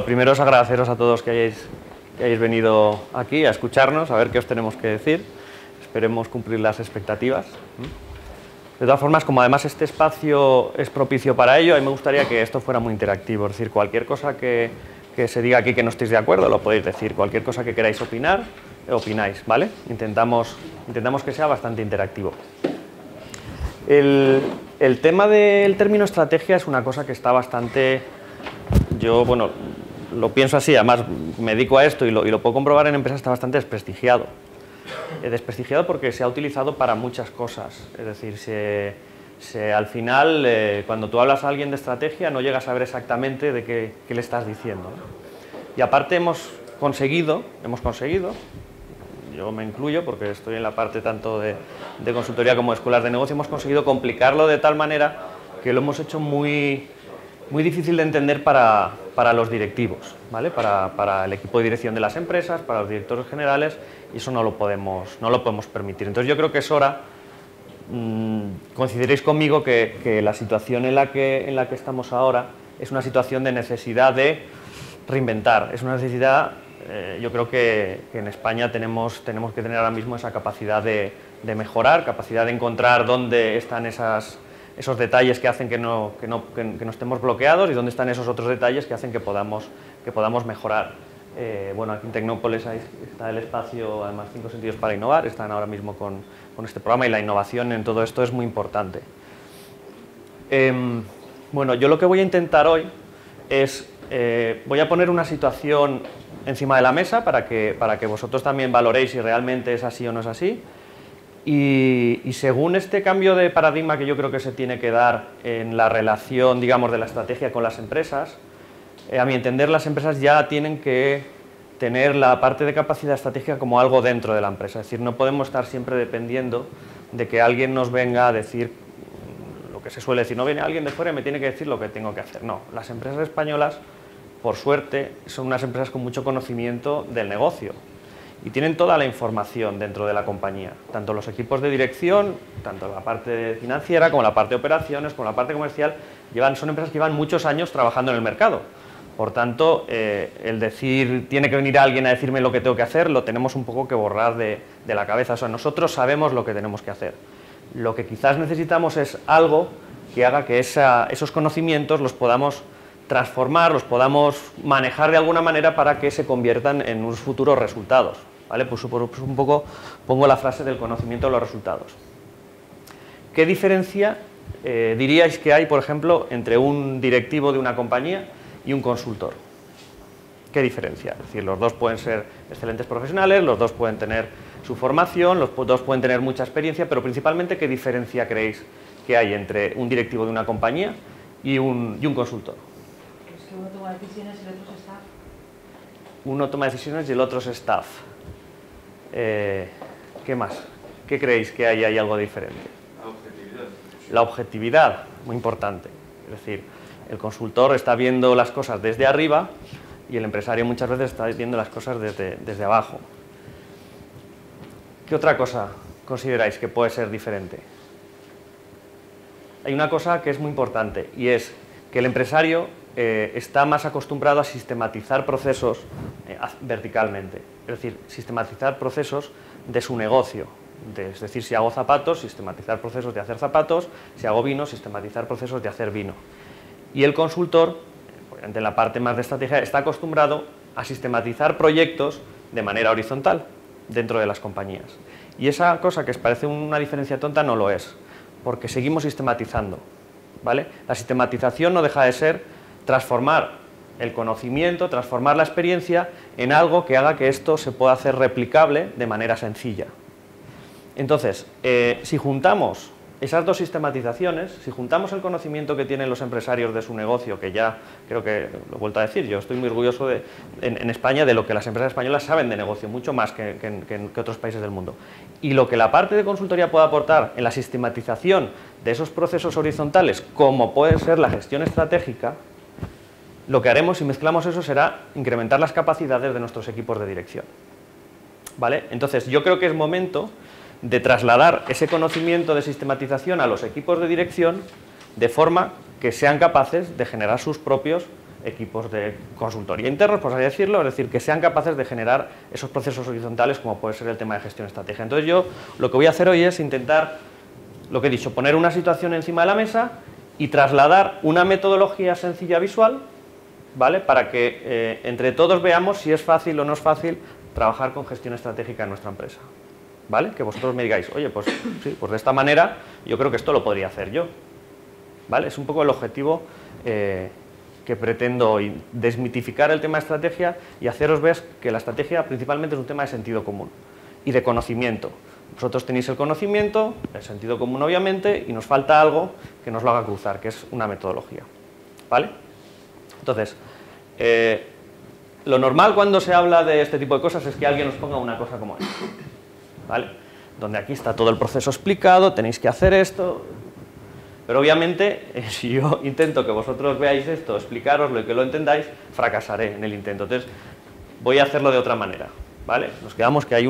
lo primero es agradeceros a todos que hayáis venido aquí a escucharnos, a ver qué os tenemos que decir. Esperemos cumplir las expectativas. De todas formas, como además este espacio es propicio para ello, a mí me gustaría que esto fuera muy interactivo. Es decir, cualquier cosa que se diga aquí que no estéis de acuerdo, lo podéis decir. Cualquier cosa que queráis opinar, opináis, ¿vale? Intentamos que sea bastante interactivo. El tema del término estrategia es una cosa que está bastante... Yo, bueno, lo pienso así, además me dedico a esto y lo puedo comprobar en empresas, está bastante desprestigiado. Desprestigiado porque se ha utilizado para muchas cosas. Es decir, al final, cuando tú hablas a alguien de estrategia, no llegas a saber exactamente de qué le estás diciendo, ¿no? Y aparte hemos conseguido, yo me incluyo porque estoy en la parte tanto de consultoría como de escuelas de negocio, hemos conseguido complicarlo de tal manera que lo hemos hecho muy difícil de entender para los directivos, ¿vale? Para el equipo de dirección de las empresas, para los directores generales, y eso no lo podemos permitir. Entonces yo creo que es hora, coincidiréis conmigo que la situación en la que estamos ahora es una situación de necesidad de reinventar, es una necesidad, yo creo que en España tenemos que tener ahora mismo esa capacidad de mejorar, capacidad de encontrar dónde están esos detalles que hacen que no estemos bloqueados y dónde están esos otros detalles que hacen que podamos mejorar. Bueno, aquí en Tecnópolis está el espacio, además 5 sentidos para innovar, están ahora mismo con este programa y la innovación en todo esto es muy importante. Bueno, yo lo que voy a intentar hoy es, voy a poner una situación encima de la mesa para que vosotros también valoréis si realmente es así o no es así. Y según este cambio de paradigma que yo creo que se tiene que dar en la relación, digamos, de la estrategia con las empresas, a mi entender las empresas ya tienen que tener la parte de capacidad estratégica como algo dentro de la empresa. Es decir, no podemos estar siempre dependiendo de que alguien nos venga a decir lo que se suele decir, no viene alguien de fuera y me tiene que decir lo que tengo que hacer. No, las empresas españolas, por suerte, son unas empresas con mucho conocimiento del negocio. Y tienen toda la información dentro de la compañía, tanto los equipos de dirección, tanto la parte financiera como la parte de operaciones, como la parte comercial, son empresas que llevan muchos años trabajando en el mercado. Por tanto, el decir, tiene que venir alguien a decirme lo que tengo que hacer, lo tenemos un poco que borrar de la cabeza. O sea, nosotros sabemos lo que tenemos que hacer. Lo que quizás necesitamos es algo que haga que esos conocimientos los podamos transformar, los podamos manejar de alguna manera para que se conviertan en unos futuros resultados, ¿vale? Pues un poco pongo la frase del conocimiento de los resultados. ¿Qué diferencia diríais que hay, por ejemplo, entre un directivo de una compañía y un consultor? ¿Qué diferencia? Es decir, los dos pueden ser excelentes profesionales, los dos pueden tener su formación, los dos pueden tener mucha experiencia, pero principalmente, ¿qué diferencia creéis que hay entre un directivo de una compañía y un consultor? Uno toma decisiones y el otro es staff. Uno toma decisiones y el otro es staff. ¿Qué más? ¿Qué creéis que hay algo diferente? La objetividad. La objetividad, muy importante. Es decir, el consultor está viendo las cosas desde arriba y el empresario muchas veces está viendo las cosas desde abajo. ¿Qué otra cosa consideráis que puede ser diferente? Hay una cosa que es muy importante y es que el empresario está más acostumbrado a sistematizar procesos verticalmente, es decir, sistematizar procesos de su negocio. Es decir, si hago zapatos, sistematizar procesos de hacer zapatos, si hago vino, sistematizar procesos de hacer vino. Y el consultor, obviamente en la parte más de estrategia, está acostumbrado a sistematizar proyectos de manera horizontal dentro de las compañías. Y esa cosa que os parece una diferencia tonta no lo es, porque seguimos sistematizando, ¿vale? La sistematización no deja de ser transformar el conocimiento, transformar la experiencia en algo que haga que esto se pueda hacer replicable de manera sencilla. Entonces, si juntamos esas dos sistematizaciones, si juntamos el conocimiento que tienen los empresarios de su negocio, que ya creo que lo he vuelto a decir, yo estoy muy orgulloso en España de lo que las empresas españolas saben de negocio, mucho más que otros países del mundo, y lo que la parte de consultoría puede aportar en la sistematización de esos procesos horizontales, como puede ser la gestión estratégica, lo que haremos si mezclamos eso será incrementar las capacidades de nuestros equipos de dirección, ¿vale? Entonces, yo creo que es momento de trasladar ese conocimiento de sistematización a los equipos de dirección de forma que sean capaces de generar sus propios equipos de consultoría internos, por así decirlo, es decir, que sean capaces de generar esos procesos horizontales como puede ser el tema de gestión estratégica. Entonces yo lo que voy a hacer hoy es intentar, lo que he dicho, poner una situación encima de la mesa y trasladar una metodología sencilla visual, ¿vale?, para que entre todos veamos si es fácil o no es fácil trabajar con gestión estratégica en nuestra empresa, ¿vale? Que vosotros me digáis, oye, pues sí, pues de esta manera yo creo que esto lo podría hacer yo, ¿vale? Es un poco el objetivo que pretendo hoy, desmitificar el tema de estrategia y haceros ver que la estrategia principalmente es un tema de sentido común y de conocimiento. Vosotros tenéis el conocimiento, el sentido común obviamente, y nos falta algo que nos lo haga cruzar, que es una metodología, ¿vale? Entonces, lo normal cuando se habla de este tipo de cosas es que alguien nos ponga una cosa como esta, ¿vale? Donde aquí está todo el proceso explicado, tenéis que hacer esto. Pero obviamente, si yo intento que vosotros veáis esto, explicaroslo y que lo entendáis, fracasaré en el intento. Entonces, voy a hacerlo de otra manera, ¿vale? Nos quedamos que hay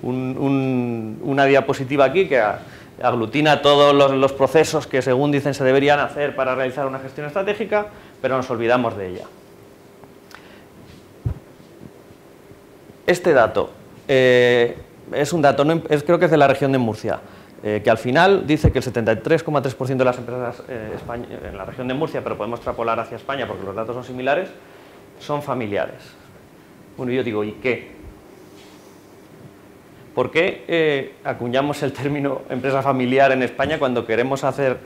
una diapositiva aquí que aglutina todos los procesos que, según dicen, se deberían hacer para realizar una gestión estratégica, pero nos olvidamos de ella. Este dato es un dato, creo que es de la región de Murcia, que al final dice que el 73,3% de las empresas en la región de Murcia, pero podemos extrapolar hacia España porque los datos son similares, son familiares. Bueno, yo digo, ¿y qué? ¿Por qué acuñamos el término empresa familiar en España cuando queremos hacer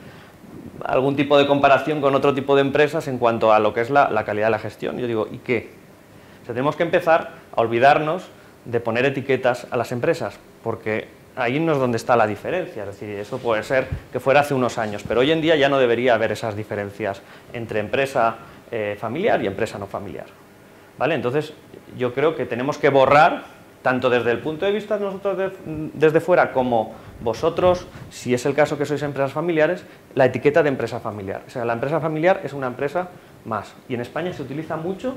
algún tipo de comparación con otro tipo de empresas en cuanto a lo que es la calidad de la gestión? Yo digo, ¿y qué? O sea, tenemos que empezar a olvidarnos de poner etiquetas a las empresas, porque ahí no es donde está la diferencia. Es decir, eso puede ser que fuera hace unos años, pero hoy en día ya no debería haber esas diferencias entre empresa familiar y empresa no familiar, ¿vale? Entonces, yo creo que tenemos que borrar, tanto desde el punto de vista de nosotros desde fuera, como vosotros, si es el caso que sois empresas familiares, la etiqueta de empresa familiar. O sea, la empresa familiar es una empresa más, y en España se utiliza mucho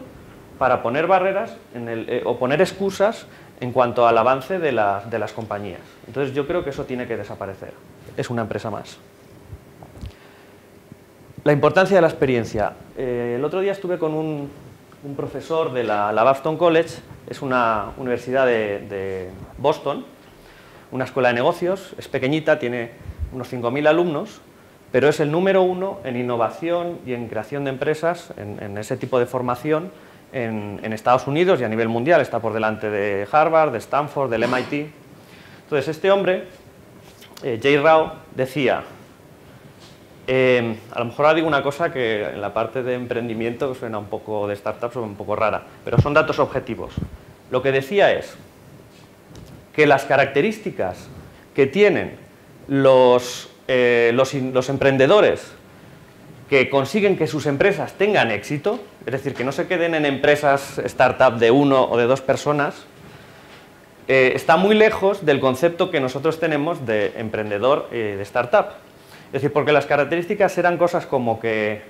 para poner barreras o poner excusas en cuanto al avance de las compañías. Entonces yo creo que eso tiene que desaparecer. Es una empresa más. La importancia de la experiencia. El otro día estuve con un profesor de la Babson College, es una universidad de Boston, una escuela de negocios, es pequeñita, tiene unos 5.000 alumnos, pero es el número 1 en innovación y en creación de empresas, en ese tipo de formación, en Estados Unidos y a nivel mundial. Está por delante de Harvard, de Stanford, del MIT. Entonces este hombre, Jay Rao, decía, a lo mejor ahora digo una cosa que en la parte de emprendimiento suena un poco de startup, suena un poco rara, pero son datos objetivos. Lo que decía es que las características que tienen los emprendedores que consiguen que sus empresas tengan éxito, es decir, que no se queden en empresas startup de 1 o de 2 personas, está muy lejos del concepto que nosotros tenemos de emprendedor de startup. Es decir, porque las características eran cosas como que,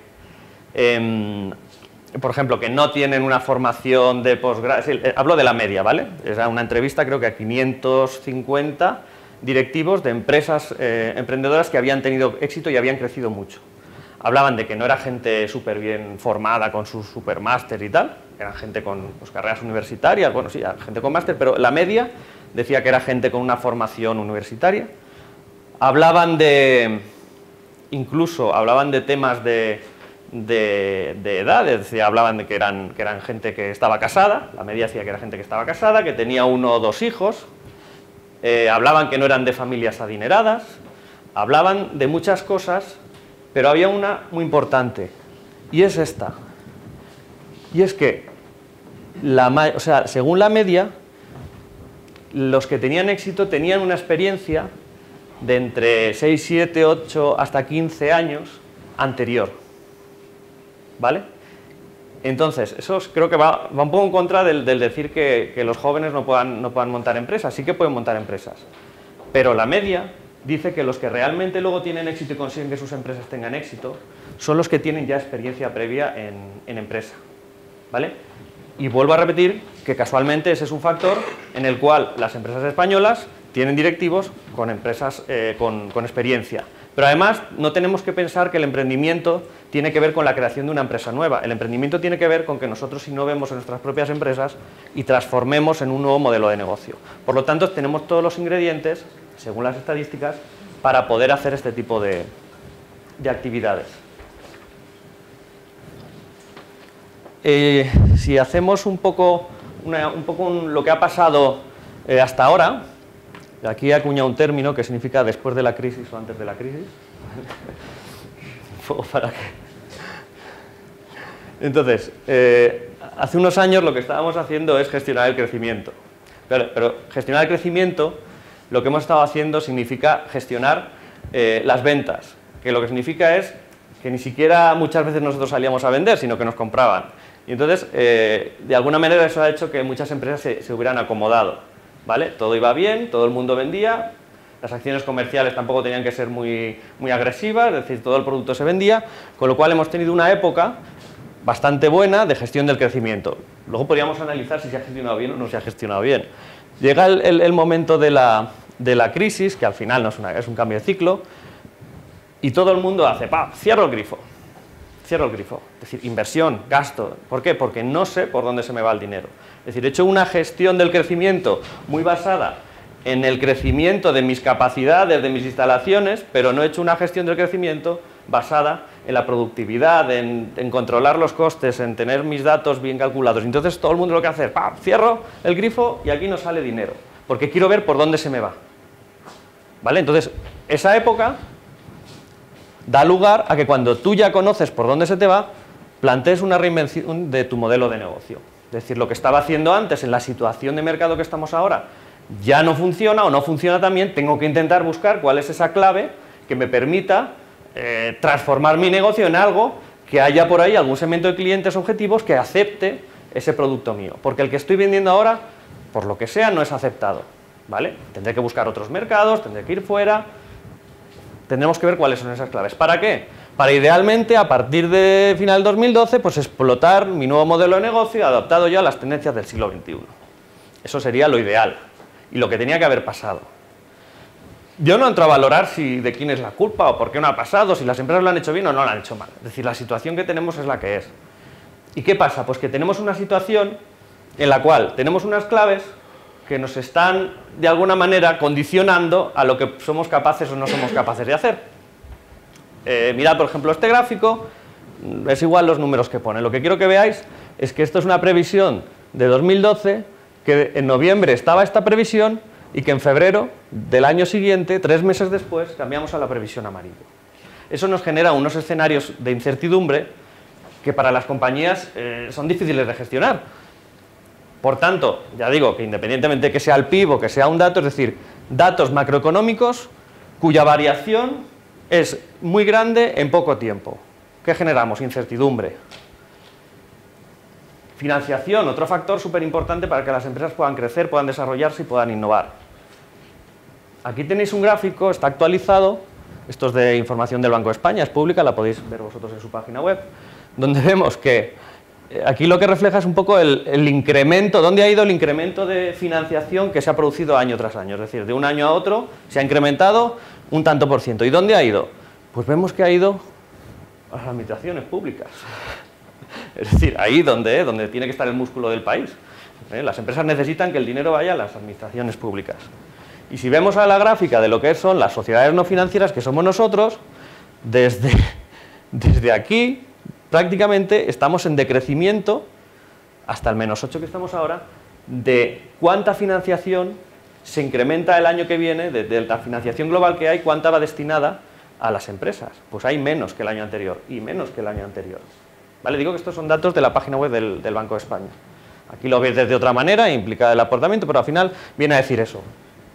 por ejemplo, que no tienen una formación de posgrado. Hablo de la media, ¿vale? Era una entrevista, creo que a 550 directivos de empresas emprendedoras que habían tenido éxito y habían crecido mucho. Hablaban de que no era gente súper bien formada con sus supermáster y tal, eran gente con carreras universitarias, bueno, sí, gente con máster, pero la media decía que era gente con una formación universitaria. Hablaban de, incluso hablaban de temas de edad, es decir, hablaban de que eran gente que estaba casada, la media decía que era gente que estaba casada, que tenía 1 o 2 hijos, hablaban que no eran de familias adineradas, hablaban de muchas cosas. Pero había una muy importante, y es esta. Y es que, según la media, los que tenían éxito tenían una experiencia de entre 6, 7, 8 hasta 15 años anterior. ¿Vale? Entonces, eso creo que va un poco en contra del decir que los jóvenes no puedan montar empresas. Sí que pueden montar empresas, pero la media dice que los que realmente luego tienen éxito y consiguen que sus empresas tengan éxito son los que tienen ya experiencia previa en empresa, ¿vale? Y vuelvo a repetir que casualmente ese es un factor en el cual las empresas españolas tienen directivos con empresas con experiencia. Pero además no tenemos que pensar que el emprendimiento tiene que ver con la creación de una empresa nueva. El emprendimiento tiene que ver con que nosotros innovemos en nuestras propias empresas y transformemos en un nuevo modelo de negocio. Por lo tanto, tenemos todos los ingredientes, según las estadísticas, para poder hacer este tipo de actividades. Si hacemos un poco lo que ha pasado hasta ahora, aquí he acuñado un término que significa después de la crisis o antes de la crisis. ¿Para qué? Entonces, hace unos años lo que estábamos haciendo es gestionar el crecimiento. Pero gestionar el crecimiento, lo que hemos estado haciendo significa gestionar las ventas, que lo que significa es que ni siquiera muchas veces nosotros salíamos a vender, sino que nos compraban. Y entonces, de alguna manera eso ha hecho que muchas empresas se hubieran acomodado, ¿vale? Todo iba bien, todo el mundo vendía, las acciones comerciales tampoco tenían que ser muy agresivas, es decir, todo el producto se vendía, con lo cual hemos tenido una época bastante buena de gestión del crecimiento. Luego podríamos analizar si se ha gestionado bien o no se ha gestionado bien. Llega el momento de la crisis, que al final no es un cambio de ciclo, y todo el mundo hace, cierro el grifo. Cierro el grifo, es decir, inversión, gasto. ¿Por qué? Porque no sé por dónde se me va el dinero. Es decir, he hecho una gestión del crecimiento muy basada en el crecimiento de mis capacidades, de mis instalaciones, pero no he hecho una gestión del crecimiento basada en la productividad, en controlar los costes, en tener mis datos bien calculados. Entonces todo el mundo lo que hace es, cierro el grifo y aquí no sale dinero, porque quiero ver por dónde se me va. ¿Vale? Entonces, esa época da lugar a que cuando tú ya conoces por dónde se te va, plantees una reinvención de tu modelo de negocio. Es decir, lo que estaba haciendo antes en la situación de mercado que estamos ahora ya no funciona o no funciona tan bien, tengo que intentar buscar cuál es esa clave que me permita transformar mi negocio en algo que haya por ahí algún segmento de clientes objetivos que acepte ese producto mío. Porque el que estoy vendiendo ahora, por lo que sea, no es aceptado. ¿Vale? Tendré que buscar otros mercados, tendré que ir fuera. Tendremos que ver cuáles son esas claves. ¿Para qué? Para idealmente, a partir de final 2012, pues explotar mi nuevo modelo de negocio adaptado ya a las tendencias del siglo XXI. Eso sería lo ideal y lo que tenía que haber pasado. Yo no entro a valorar de quién es la culpa o por qué no ha pasado, si las empresas lo han hecho bien o no lo han hecho mal. Es decir, la situación que tenemos es la que es. ¿Y qué pasa? Pues que tenemos una situación en la cual tenemos unas claves que nos están, de alguna manera, condicionando a lo que somos capaces o no somos capaces de hacer. Mirad, por ejemplo, este gráfico, es igual los números que pone. Lo que quiero que veáis es que esto es una previsión de 2012, que en noviembre estaba esta previsión y que en febrero del año siguiente, 3 meses después, cambiamos a la previsión amarillo. Eso nos genera unos escenarios de incertidumbre que para las compañías son difíciles de gestionar. Por tanto, ya digo que independientemente que sea el PIB o que sea un dato, es decir, datos macroeconómicos cuya variación es muy grande en poco tiempo. ¿Qué generamos? Incertidumbre. Financiación, otro factor súper importante para que las empresas puedan crecer, puedan desarrollarse y puedan innovar. Aquí tenéis un gráfico, está actualizado, esto es de información del Banco de España, es pública, la podéis ver vosotros en su página web, donde vemos que aquí lo que refleja es un poco el incremento, dónde ha ido el incremento de financiación que se ha producido año tras año, es decir, de un año a otro se ha incrementado un tanto por ciento. ¿Y dónde ha ido? Pues vemos que ha ido a las administraciones públicas, es decir, ahí donde tiene que estar el músculo del país. Las empresas necesitan que el dinero vaya a las administraciones públicas. Y si vemos a la gráfica de lo que son las sociedades no financieras, que somos nosotros, desde aquí prácticamente estamos en decrecimiento, hasta el -8 que estamos ahora, de cuánta financiación se incrementa el año que viene, de la financiación global que hay, cuánta va destinada a las empresas. Pues hay menos que el año anterior, y menos que el año anterior. ¿Vale? Digo que estos son datos de la página web del Banco de España. Aquí lo veis desde otra manera, implica el aportamiento, pero al final viene a decir eso.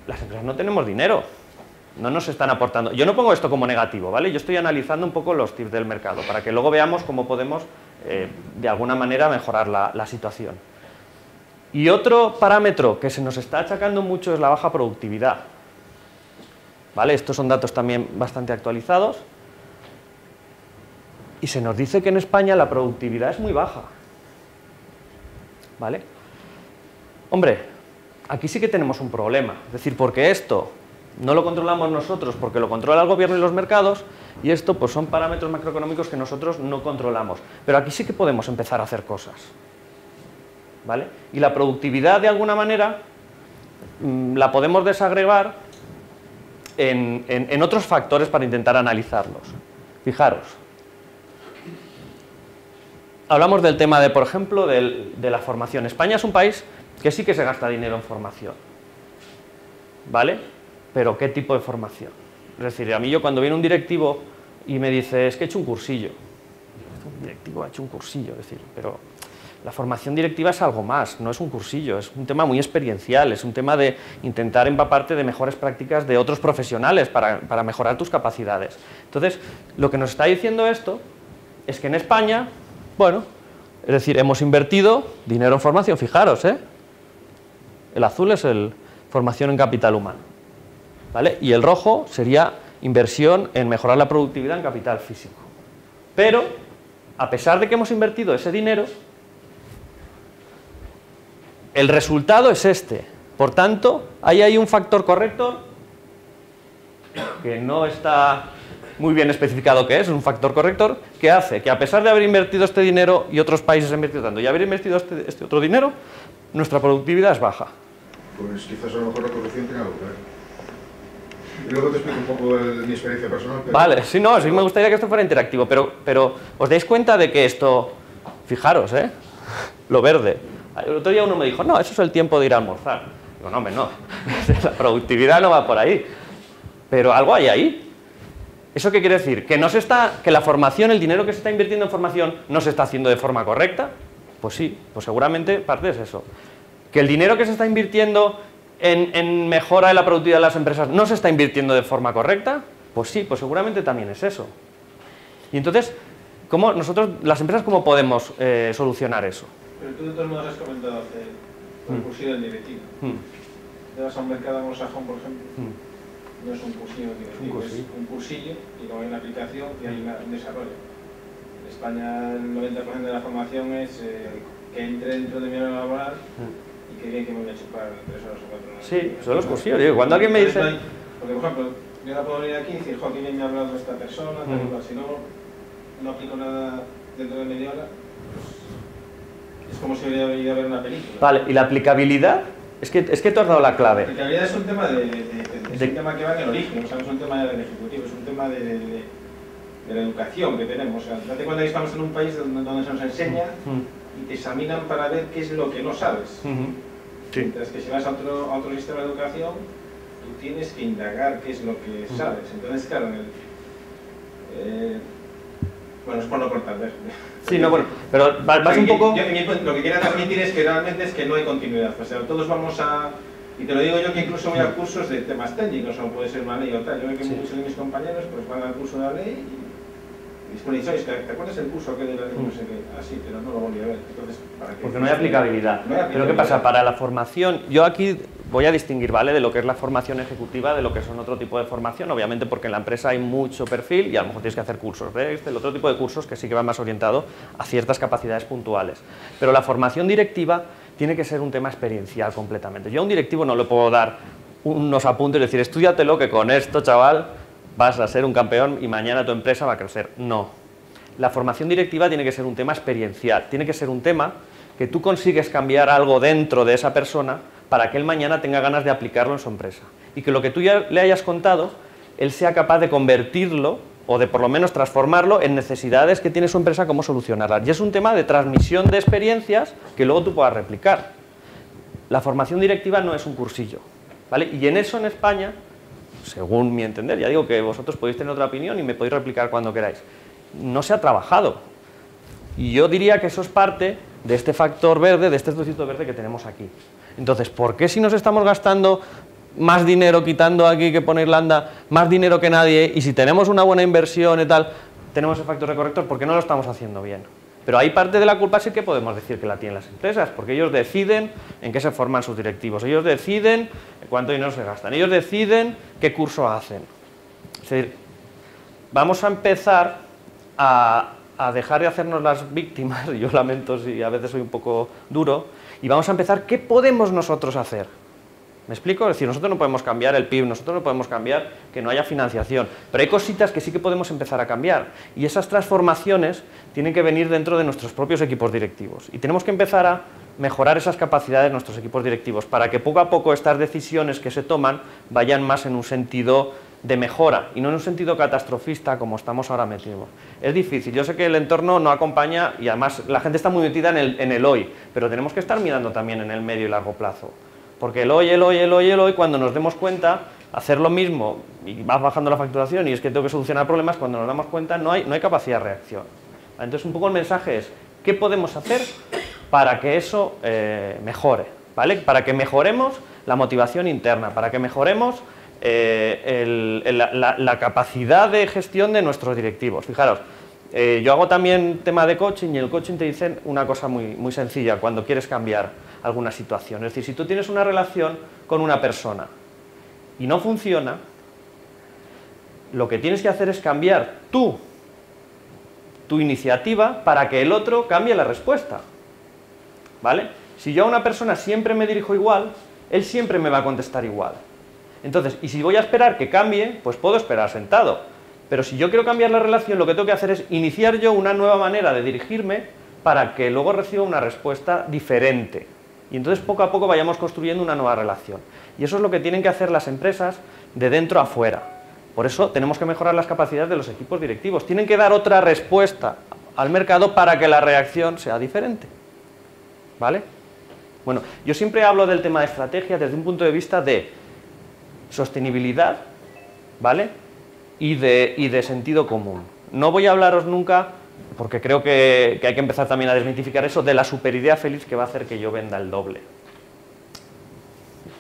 Las empresas no tenemos dinero. No nos están aportando. Yo no pongo esto como negativo, ¿vale? Yo estoy analizando un poco los tips del mercado para que luego veamos cómo podemos, de alguna manera, mejorar la situación. Y otro parámetro que se nos está achacando mucho es la baja productividad. ¿Vale? Estos son datos también bastante actualizados. Y se nos dice que en España la productividad es muy baja. ¿Vale? Hombre, aquí sí que tenemos un problema. Es decir, porque esto No lo controlamos nosotros porque lo controla el gobierno y los mercados, y esto pues son parámetros macroeconómicos que nosotros no controlamos. Pero aquí sí que podemos empezar a hacer cosas, ¿vale? Y la productividad, de alguna manera, la podemos desagregar en otros factores para intentar analizarlos. Fijaros. Hablamos del tema de, por ejemplo, de la formación. España es un país que sí que se gasta dinero en formación, ¿vale? Pero ¿qué tipo de formación? Es decir, a mí cuando viene un directivo y me dice, es que he hecho un cursillo. Un directivo ha hecho un cursillo, es decir, pero la formación directiva es algo más, no es un cursillo, es un tema muy experiencial, es un tema de intentar empaparte de mejores prácticas de otros profesionales para mejorar tus capacidades. Entonces, lo que nos está diciendo esto es que en España, bueno, es decir, hemos invertido dinero en formación, fijaros, el azul es formación en capital humano, ¿vale? Y el rojo sería inversión en mejorar la productividad en capital físico. Pero, a pesar de que hemos invertido ese dinero, el resultado es este. Por tanto, ahí hay un factor corrector que no está muy bien especificado qué es un factor corrector, que hace que a pesar de haber invertido este dinero y otros países han invertido tanto y haber invertido este otro dinero, nuestra productividad es baja. Pues quizás a lo mejor la corrupción tenga algo que ver. Y luego te explico un poco de mi experiencia personal. Pero... Vale, sí, no, sí me gustaría que esto fuera interactivo, pero os dais cuenta de que esto, fijaros, lo verde. El otro día uno me dijo, no, eso es el tiempo de ir a almorzar. Digo, no, hombre, no, la productividad no va por ahí. Pero algo hay ahí. ¿Eso qué quiere decir? ¿Que la formación, el dinero que se está invirtiendo en formación, no se está haciendo de forma correcta? Pues sí, pues seguramente parte es eso. ¿Que el dinero que se está invirtiendo en mejora de la productividad de las empresas no se está invirtiendo de forma correcta? Pues sí, pues seguramente también es eso. Y entonces, nosotros, las empresas, ¿cómo podemos solucionar eso? Pero tú de todos modos has comentado hace el cursillo del directivo. Te vas a un mercado anglosajón, por ejemplo, no es un cursillo directivo, es un cursillo y luego hay una aplicación y hay un desarrollo. En España el 90% de la formación es que entre dentro de mi hora laboral y que bien que me voy a chupar 3 horas o 4 horas. Sí, son los cursillos. Digo, cuando alguien me dice... Porque, por ejemplo, yo ahora puedo venir aquí y decir, jo, qué bien me ha hablado esta persona, tal y cual. Si no aplico nada dentro de media hora, es como si hubiera ido a ver una película. Vale, ¿y la aplicabilidad? Es que tú has dado la clave. La aplicabilidad es un tema es un tema que va en el origen, o sea, no es un tema del ejecutivo, es un tema de la educación que tenemos. O sea, date cuenta que estamos en un país donde se nos enseña y te examinan para ver qué es lo que no sabes. Sí. Mientras que si vas a otro sistema de educación, tú tienes que indagar qué es lo que sabes. Entonces, claro, bueno, es por no cortar, ¿ves? Sí, no, bueno, pero vas un poco... Lo que quiero transmitir es que realmente no hay continuidad. O sea, todos vamos a... Y te lo digo yo que incluso voy a cursos de temas técnicos, o puede ser una ley o tal. Yo veo que muchos de mis compañeros pues van al curso de la ley y después dicen, oye, ¿te acuerdas el curso que de la ley? No sé qué. Ah, sí, pero no lo volví a ver. Entonces, ¿para qué? Porque no hay aplicabilidad. Pero ¿qué pasa? Para la formación, yo aquí voy a distinguir, ¿vale?, de lo que es la formación ejecutiva de lo que son otro tipo de formación, obviamente porque en la empresa hay mucho perfil y a lo mejor tienes que hacer cursos, ¿ves? El otro tipo de cursos que sí que va más orientado a ciertas capacidades puntuales. Pero la formación directiva tiene que ser un tema experiencial completamente. Yo a un directivo no le puedo dar unos apuntes y decir, estúdiatelo que con esto, chaval, vas a ser un campeón y mañana tu empresa va a crecer. No. La formación directiva tiene que ser un tema experiencial, tiene que ser un tema que tú consigues cambiar algo dentro de esa persona para que él mañana tenga ganas de aplicarlo en su empresa. Y que lo que tú ya le hayas contado, él sea capaz de convertirlo o de por lo menos transformarlo en necesidades que tiene su empresa, cómo solucionarlas. Y es un tema de transmisión de experiencias que luego tú puedas replicar. La formación directiva no es un cursillo, ¿vale? Y en eso en España, según mi entender, ya digo que vosotros podéis tener otra opinión y me podéis replicar cuando queráis, no se ha trabajado. Y yo diría que eso es parte de este factor verde, de este trocito verde que tenemos aquí. Entonces, ¿por qué si nos estamos gastando más dinero quitando aquí que pone Irlanda, más dinero que nadie, y si tenemos una buena inversión y tal, tenemos el factor de corrector, ¿por qué no lo estamos haciendo bien? Pero hay parte de la culpa sí que podemos decir que la tienen las empresas, porque ellos deciden en qué se forman sus directivos, ellos deciden cuánto dinero se gastan, ellos deciden qué curso hacen. Es decir, vamos a empezar a dejar de hacernos las víctimas, y yo lamento si a veces soy un poco duro, y vamos a empezar, ¿qué podemos nosotros hacer? ¿Me explico? Es decir, nosotros no podemos cambiar el PIB, nosotros no podemos cambiar que no haya financiación, pero hay cositas que sí que podemos empezar a cambiar, y esas transformaciones tienen que venir dentro de nuestros propios equipos directivos, y tenemos que empezar a mejorar esas capacidades de nuestros equipos directivos para que poco a poco estas decisiones que se toman vayan más en un sentido de mejora y no en un sentido catastrofista como estamos ahora metidos. Es difícil, yo sé que el entorno no acompaña y además la gente está muy metida en el hoy, pero tenemos que estar mirando también en el medio y largo plazo, porque el hoy, cuando nos demos cuenta, hacer lo mismo y va bajando la facturación y es que tengo que solucionar problemas, cuando nos damos cuenta no hay capacidad de reacción. Entonces un poco el mensaje es, ¿qué podemos hacer para que eso mejore? ¿Vale? Para que mejoremos la motivación interna, para que mejoremos la capacidad de gestión de nuestros directivos. Fijaros, yo hago también tema de coaching y en el coaching te dicen una cosa muy sencilla cuando quieres cambiar alguna situación. Es decir, si tú tienes una relación con una persona y no funciona, lo que tienes que hacer es cambiar tu iniciativa para que el otro cambie la respuesta. ¿Vale? Si yo a una persona siempre me dirijo igual, él siempre me va a contestar igual. Entonces, y si voy a esperar que cambie, pues puedo esperar sentado. Pero si yo quiero cambiar la relación, lo que tengo que hacer es iniciar yo una nueva manera de dirigirme para que luego reciba una respuesta diferente. Y entonces poco a poco vayamos construyendo una nueva relación. Y eso es lo que tienen que hacer las empresas de dentro a fuera. Por eso tenemos que mejorar las capacidades de los equipos directivos. Tienen que dar otra respuesta al mercado para que la reacción sea diferente. ¿Vale? Bueno, yo siempre hablo del tema de estrategia desde un punto de vista de sostenibilidad, ¿vale? Y de sentido común. No voy a hablaros nunca, porque creo que hay que empezar también a desmitificar eso, de la superidea feliz que va a hacer que yo venda el doble.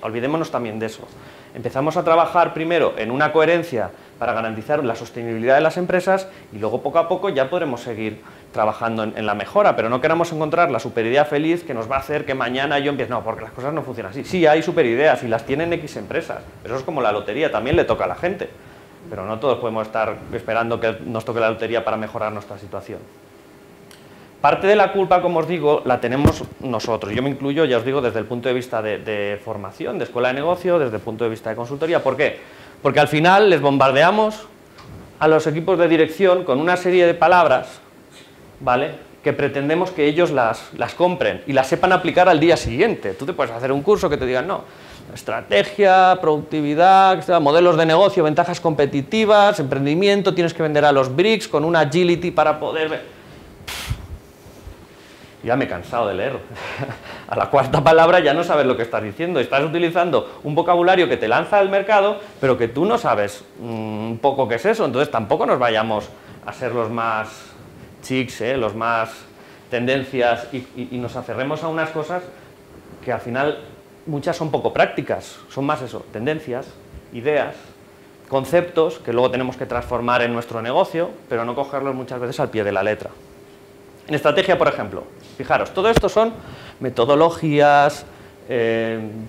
Olvidémonos también de eso. Empezamos a trabajar primero en una coherencia para garantizar la sostenibilidad de las empresas y luego poco a poco ya podremos seguir trabajando en la mejora, pero no queramos encontrar la superidea feliz que nos va a hacer que mañana yo empiece, no, porque las cosas no funcionan así. Sí, hay superideas y las tienen X empresas, pero eso es como la lotería, también le toca a la gente, pero no todos podemos estar esperando que nos toque la lotería para mejorar nuestra situación. Parte de la culpa, como os digo, la tenemos nosotros. Yo me incluyo, ya os digo, desde el punto de vista de formación, de escuela de negocio, desde el punto de vista de consultoría. ¿Por qué? Porque al final les bombardeamos a los equipos de dirección con una serie de palabras, ¿vale?, que pretendemos que ellos las compren y las sepan aplicar al día siguiente. Tú te puedes hacer un curso que te digan, no, estrategia, productividad, modelos de negocio, ventajas competitivas, emprendimiento, tienes que vender a los BRICS con una agility para poder... Ya me he cansado de leer. A la cuarta palabra ya no sabes lo que estás diciendo. Estás utilizando un vocabulario que te lanza al mercado, pero que tú no sabes un poco qué es eso. Entonces tampoco nos vayamos a ser los más chics, los más tendencias y nos aferremos a unas cosas que al final muchas son poco prácticas. Son más eso, tendencias, ideas, conceptos que luego tenemos que transformar en nuestro negocio, pero no cogerlos muchas veces al pie de la letra. En estrategia, por ejemplo, fijaros, todo esto son metodologías,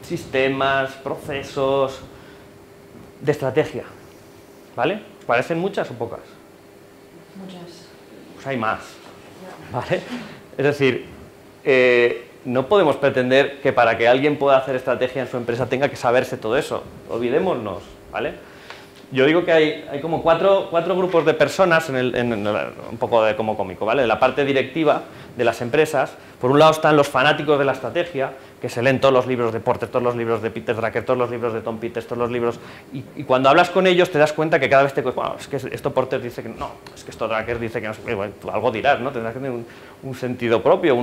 sistemas, procesos de estrategia, ¿vale? ¿Parecen muchas o pocas? Muchas. Pues hay más, ¿vale? Es decir, no podemos pretender que para que alguien pueda hacer estrategia en su empresa tenga que saberse todo eso, olvidémonos, ¿vale? Yo digo que hay como cuatro grupos de personas, un poco de como cómico, ¿vale? En la parte directiva de las empresas, por un lado están los fanáticos de la estrategia, que se leen todos los libros de Porter, todos los libros de Peter Drucker, todos los libros de Tom Peters, todos los libros, y cuando hablas con ellos te das cuenta que cada vez bueno, es que esto Porter dice que no, es que esto Drucker dice que no, bueno, tú algo dirás, ¿no? Tendrás que tener un sentido propio,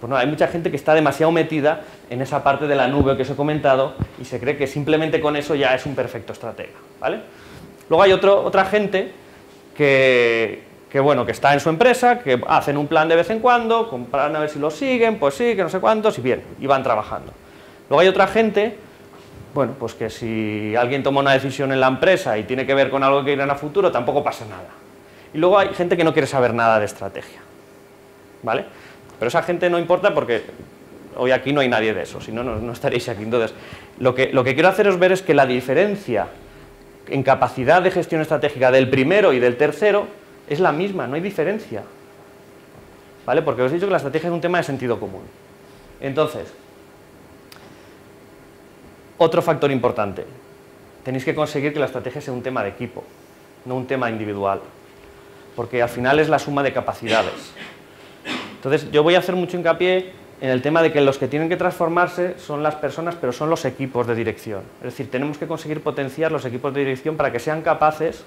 pues no, hay mucha gente que está demasiado metida en esa parte de la nube que os he comentado y se cree que simplemente con eso ya es un perfecto estratega, ¿vale? Luego hay otra gente que está en su empresa, que hacen un plan de vez en cuando, comparan a ver si lo siguen, pues sí, que no sé cuántos, y bien, y van trabajando. Luego hay otra gente, bueno, pues que si alguien toma una decisión en la empresa y tiene que ver con algo que irá a futuro, tampoco pasa nada. Y luego hay gente que no quiere saber nada de estrategia, ¿vale? Pero esa gente no importa porque hoy aquí no hay nadie de eso, si no, no estaréis aquí. Entonces, lo que quiero haceros ver es que la diferencia en capacidad de gestión estratégica del primero y del tercero es la misma, no hay diferencia, ¿vale? Porque os he dicho que la estrategia es un tema de sentido común. Entonces, Otro factor importante, tenéis que conseguir que la estrategia sea un tema de equipo, no un tema individual, porque al final es la suma de capacidades. Entonces, yo voy a hacer mucho hincapié en el tema de que los que tienen que transformarse son las personas, pero son los equipos de dirección. Es decir, tenemos que conseguir potenciar los equipos de dirección para que sean capaces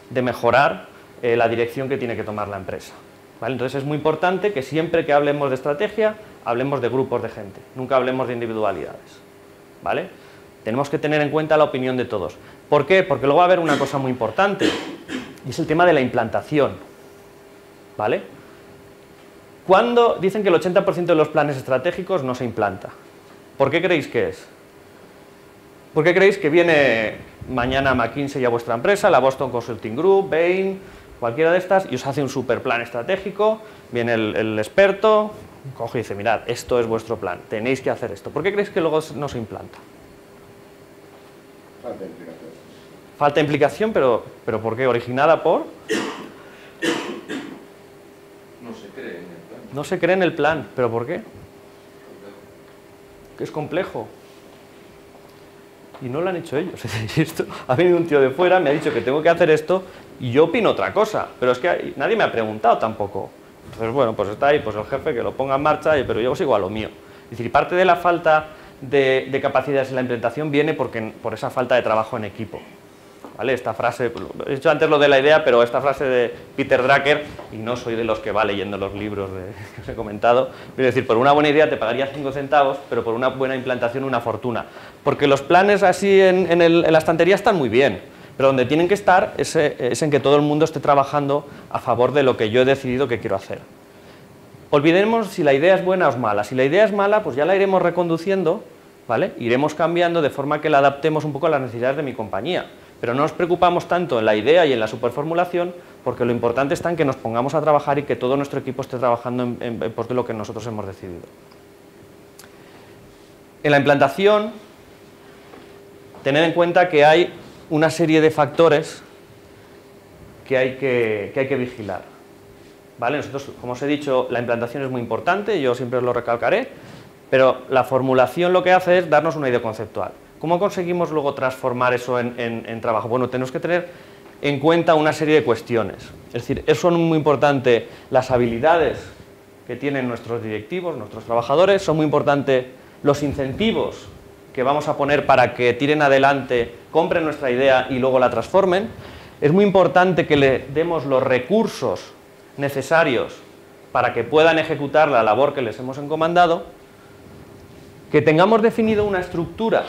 de mejorar la dirección que tiene que tomar la empresa. ¿Vale? Entonces, es muy importante que siempre que hablemos de estrategia, hablemos de grupos de gente, nunca hablemos de individualidades. ¿Vale? Tenemos que tener en cuenta la opinión de todos. ¿Por qué? Porque luego va a haber una cosa muy importante, y es el tema de la implantación. ¿Vale? Cuando dicen que el 80% de los planes estratégicos no se implanta, ¿por qué creéis que es? ¿Por qué creéis que viene mañana McKinsey a vuestra empresa, la Boston Consulting Group, Bain, cualquiera de estas, y os hace un super plan estratégico, viene el experto, coge y dice, mirad, esto es vuestro plan, tenéis que hacer esto? ¿Por qué creéis que luego no se implanta? Falta de implicación. Falta de implicación, pero ¿por qué? ¿Originada por? No se cree en el plan. No se cree en el plan, ¿pero por qué? Que es complejo. Y no lo han hecho ellos. Esto, ha venido un tío de fuera, me ha dicho que tengo que hacer esto y yo opino otra cosa, pero es que nadie me ha preguntado tampoco. Entonces, bueno, pues está ahí, pues el jefe que lo ponga en marcha, pero yo sigo a lo mío. Es decir, parte de la falta de capacidades en la implementación viene por esa falta de trabajo en equipo. ¿Vale? Esta frase, he dicho antes lo de la idea, pero esta frase de Peter Drucker, y no soy de los que va leyendo los libros que os he comentado, es decir, por una buena idea te pagaría 5 centavos, pero por una buena implantación una fortuna. Porque los planes así en la estantería están muy bien, pero donde tienen que estar es en que todo el mundo esté trabajando a favor de lo que yo he decidido que quiero hacer. Olvidemos si la idea es buena o es mala. Si la idea es mala, pues ya la iremos reconduciendo, ¿vale? Iremos cambiando de forma que la adaptemos un poco a las necesidades de mi compañía. Pero no nos preocupamos tanto en la idea y en la superformulación, porque lo importante está en que nos pongamos a trabajar y que todo nuestro equipo esté trabajando en pos de lo que nosotros hemos decidido. En la implantación, tened en cuenta que hay una serie de factores que hay que vigilar. ¿Vale? Nosotros, como os he dicho, la implantación es muy importante, yo siempre os lo recalcaré, pero la formulación lo que hace es darnos una idea conceptual. ¿Cómo conseguimos luego transformar eso en trabajo? Bueno, tenemos que tener en cuenta una serie de cuestiones. Es decir, son muy importantes las habilidades que tienen nuestros directivos, nuestros trabajadores, son muy importantes los incentivos que vamos a poner para que tiren adelante, compren nuestra idea y luego la transformen. Es muy importante que le demos los recursos necesarios para que puedan ejecutar la labor que les hemos encomendado, que tengamos definido una estructura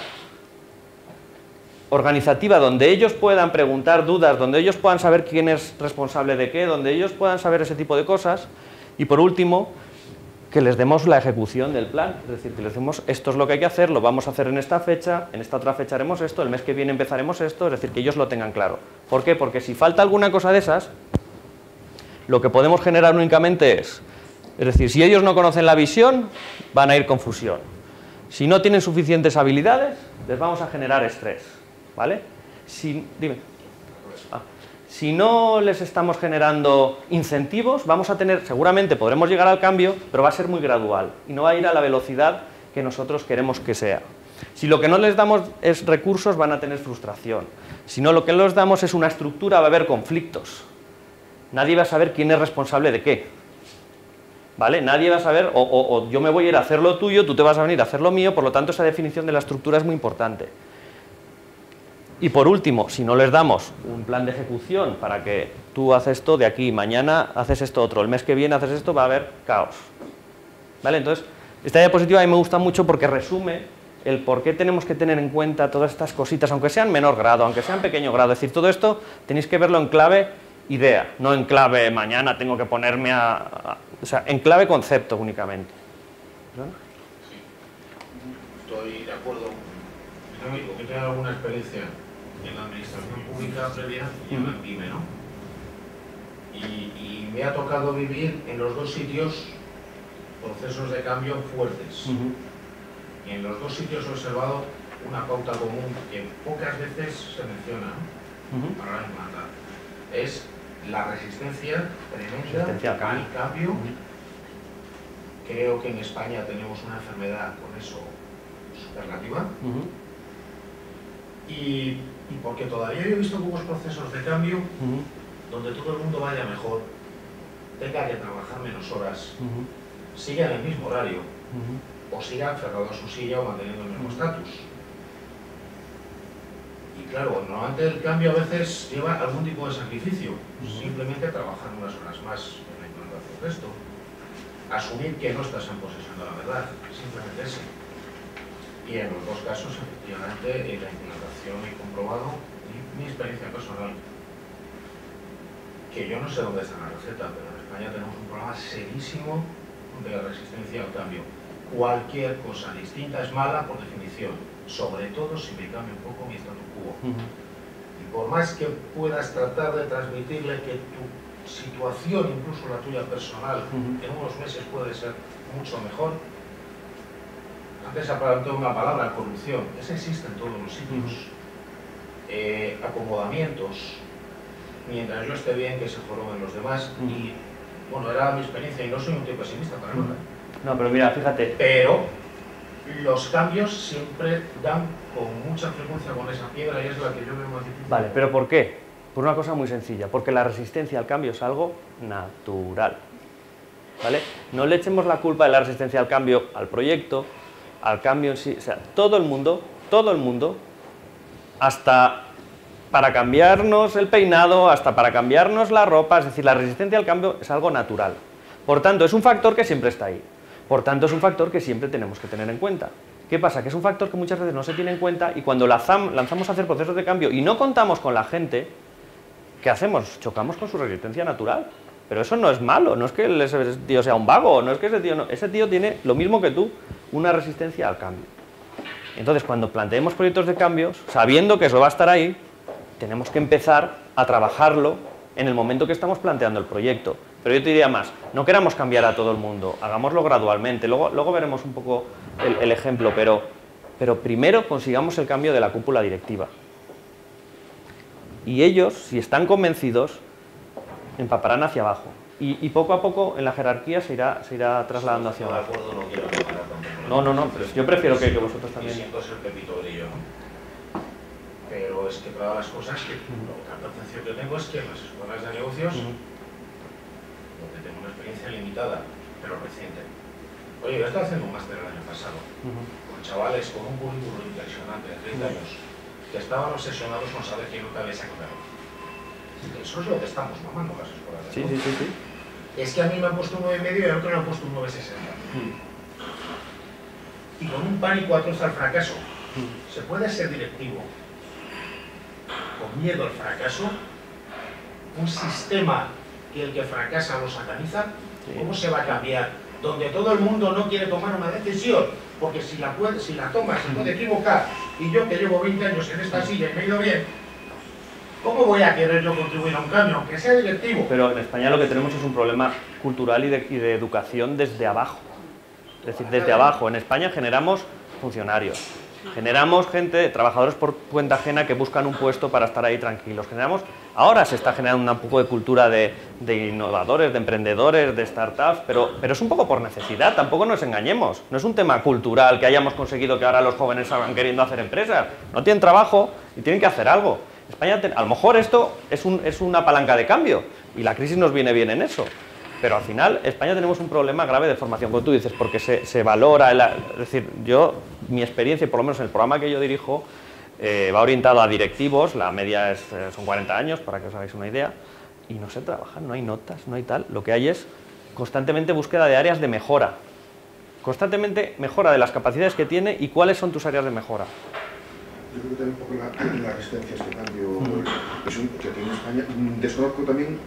organizativa donde ellos puedan preguntar dudas, donde ellos puedan saber quién es responsable de qué, donde ellos puedan saber ese tipo de cosas, y por último, que les demos la ejecución del plan, es decir, que les decimos esto es lo que hay que hacer, lo vamos a hacer en esta fecha, en esta otra fecha haremos esto, el mes que viene empezaremos esto, es decir, que ellos lo tengan claro. ¿Por qué? Porque si falta alguna cosa de esas, lo que podemos generar únicamente es decir, si ellos no conocen la visión, van a ir con confusión. Si no tienen suficientes habilidades, les vamos a generar estrés, ¿vale? Si no les estamos generando incentivos, vamos a tener, seguramente podremos llegar al cambio, pero va a ser muy gradual y no va a ir a la velocidad que nosotros queremos que sea. Si lo que no les damos es recursos, van a tener frustración. Si no, lo que les damos es una estructura, va a haber conflictos. Nadie va a saber quién es responsable de qué. ¿Vale? Nadie va a saber, o yo me voy a ir a hacer lo tuyo, tú te vas a venir a hacer lo mío, por lo tanto esa definición de la estructura es muy importante. Y por último, si no les damos un plan de ejecución para que tú haces esto de aquí, mañana haces esto otro, el mes que viene haces esto, va a haber caos. ¿Vale? Entonces, esta diapositiva a mí me gusta mucho porque resume el por qué tenemos que tener en cuenta todas estas cositas, aunque sean menor grado, aunque sean pequeño grado. Es decir, todo esto tenéis que verlo en clave idea, no en clave mañana tengo que ponerme o sea, en clave concepto únicamente. ¿No? Estoy de acuerdo. Yo tengo alguna experiencia en la administración pública previa y en la PYME, ¿no? Y me ha tocado vivir en los dos sitios procesos de cambio fuertes. Y en los dos sitios he observado una pauta común que pocas veces se menciona, ¿no? Para implantar. Es la resistencia tremenda al cambio. Creo que en España tenemos una enfermedad con eso superlativa. Y porque todavía yo he visto pocos procesos de cambio donde todo el mundo vaya mejor, tenga que trabajar menos horas, siga en el mismo horario, o siga aferrado a su silla o manteniendo el mismo estatus. Y claro, normalmente el cambio a veces lleva algún tipo de sacrificio, simplemente trabajar unas horas más en la implantación de esto, asumir que no estás en posesión de la verdad, simplemente eso. Y en los dos casos, efectivamente, la implantación he comprobado, mi experiencia personal, que yo no sé dónde está la receta, pero en España tenemos un problema serísimo de resistencia al cambio. Cualquier cosa distinta es mala por definición, sobre todo si me cambia un poco mi statu quo. Y por más que puedas tratar de transmitirle que tu situación, incluso la tuya personal, en unos meses puede ser mucho mejor. Antes se hablado una palabra, corrupción, esa existe en todos los sitios. Acomodamientos, mientras yo esté bien, que se joroben los demás. Y bueno, era mi experiencia y no soy un tío pesimista para nada. No, pero mira, fíjate. Pero los cambios siempre dan con mucha frecuencia con esa piedra y es la que yo veo más difícil. Vale, pero ¿por qué? Por una cosa muy sencilla, porque la resistencia al cambio es algo natural, ¿vale? No le echemos la culpa de la resistencia al cambio al proyecto, al cambio en sí, o sea, todo el mundo, hasta para cambiarnos el peinado, hasta para cambiarnos la ropa, es decir, la resistencia al cambio es algo natural. Por tanto, es un factor que siempre está ahí. Por tanto, es un factor que siempre tenemos que tener en cuenta. ¿Qué pasa? Que es un factor que muchas veces no se tiene en cuenta y cuando lanzamos a hacer procesos de cambio y no contamos con la gente, ¿qué hacemos? Chocamos con su resistencia natural. Pero eso no es malo, no es que ese tío sea un vago, no es que ese tío no. Ese tío tiene lo mismo que tú, una resistencia al cambio. Entonces, cuando planteemos proyectos de cambios, sabiendo que eso va a estar ahí, tenemos que empezar a trabajarlo en el momento que estamos planteando el proyecto. Pero yo te diría más, no queramos cambiar a todo el mundo, hagámoslo gradualmente, luego veremos un poco el ejemplo, pero primero consigamos el cambio de la cúpula directiva. Y ellos, si están convencidos, empaparán hacia abajo. Y poco a poco en la jerarquía se irá trasladando hacia abajo. No, pero yo prefiero que vosotros también. Y siento ser Pepito Grillo, ¿no? Pero es que todas las cosas que la percepción que tengo es que en las escuelas de negocios, donde tengo una experiencia limitada, pero reciente. Oye, yo estaba haciendo un máster el año pasado, con chavales con un currículum impresionante de 30 años, que estaban obsesionados con saber qué nota había sacado. Eso es lo que estamos mamando las escuelas de negocios. Sí. Es que a mí me han puesto un 9,5 y a otro me han puesto un 9,60. Y con un pánico atroz al fracaso. ¿Se puede ser directivo con miedo al fracaso? ¿Un sistema que el que fracasa lo sataniza? ¿Cómo se va a cambiar? Donde todo el mundo no quiere tomar una decisión, porque si la toma se puede equivocar, y yo que llevo 20 años en esta silla y me he ido bien, ¿cómo voy a querer yo contribuir a un cambio, aunque sea directivo? Pero en España lo que tenemos es un problema cultural y de educación desde abajo. Es decir, desde abajo. En España generamos funcionarios, generamos gente, trabajadores por cuenta ajena que buscan un puesto para estar ahí tranquilos. Ahora se está generando un poco de cultura de innovadores, de emprendedores, de startups, pero es un poco por necesidad, tampoco nos engañemos. No es un tema cultural que hayamos conseguido que ahora los jóvenes salgan queriendo hacer empresas. No tienen trabajo y tienen que hacer algo. España, a lo mejor esto es una palanca de cambio y la crisis nos viene bien en eso, pero al final España tenemos un problema grave de formación, como tú dices, porque se valora, es decir, mi experiencia, por lo menos en el programa que yo dirijo, va orientado a directivos, la media son 40 años, para que os hagáis una idea, y no se trabajan, no hay notas, no hay tal, lo que hay es constantemente búsqueda de áreas de mejora, constantemente mejora de las capacidades que tiene y cuáles son tus áreas de mejora. Yo creo que también un poco la resistencia a este cambio que aquí en España, desconozco también,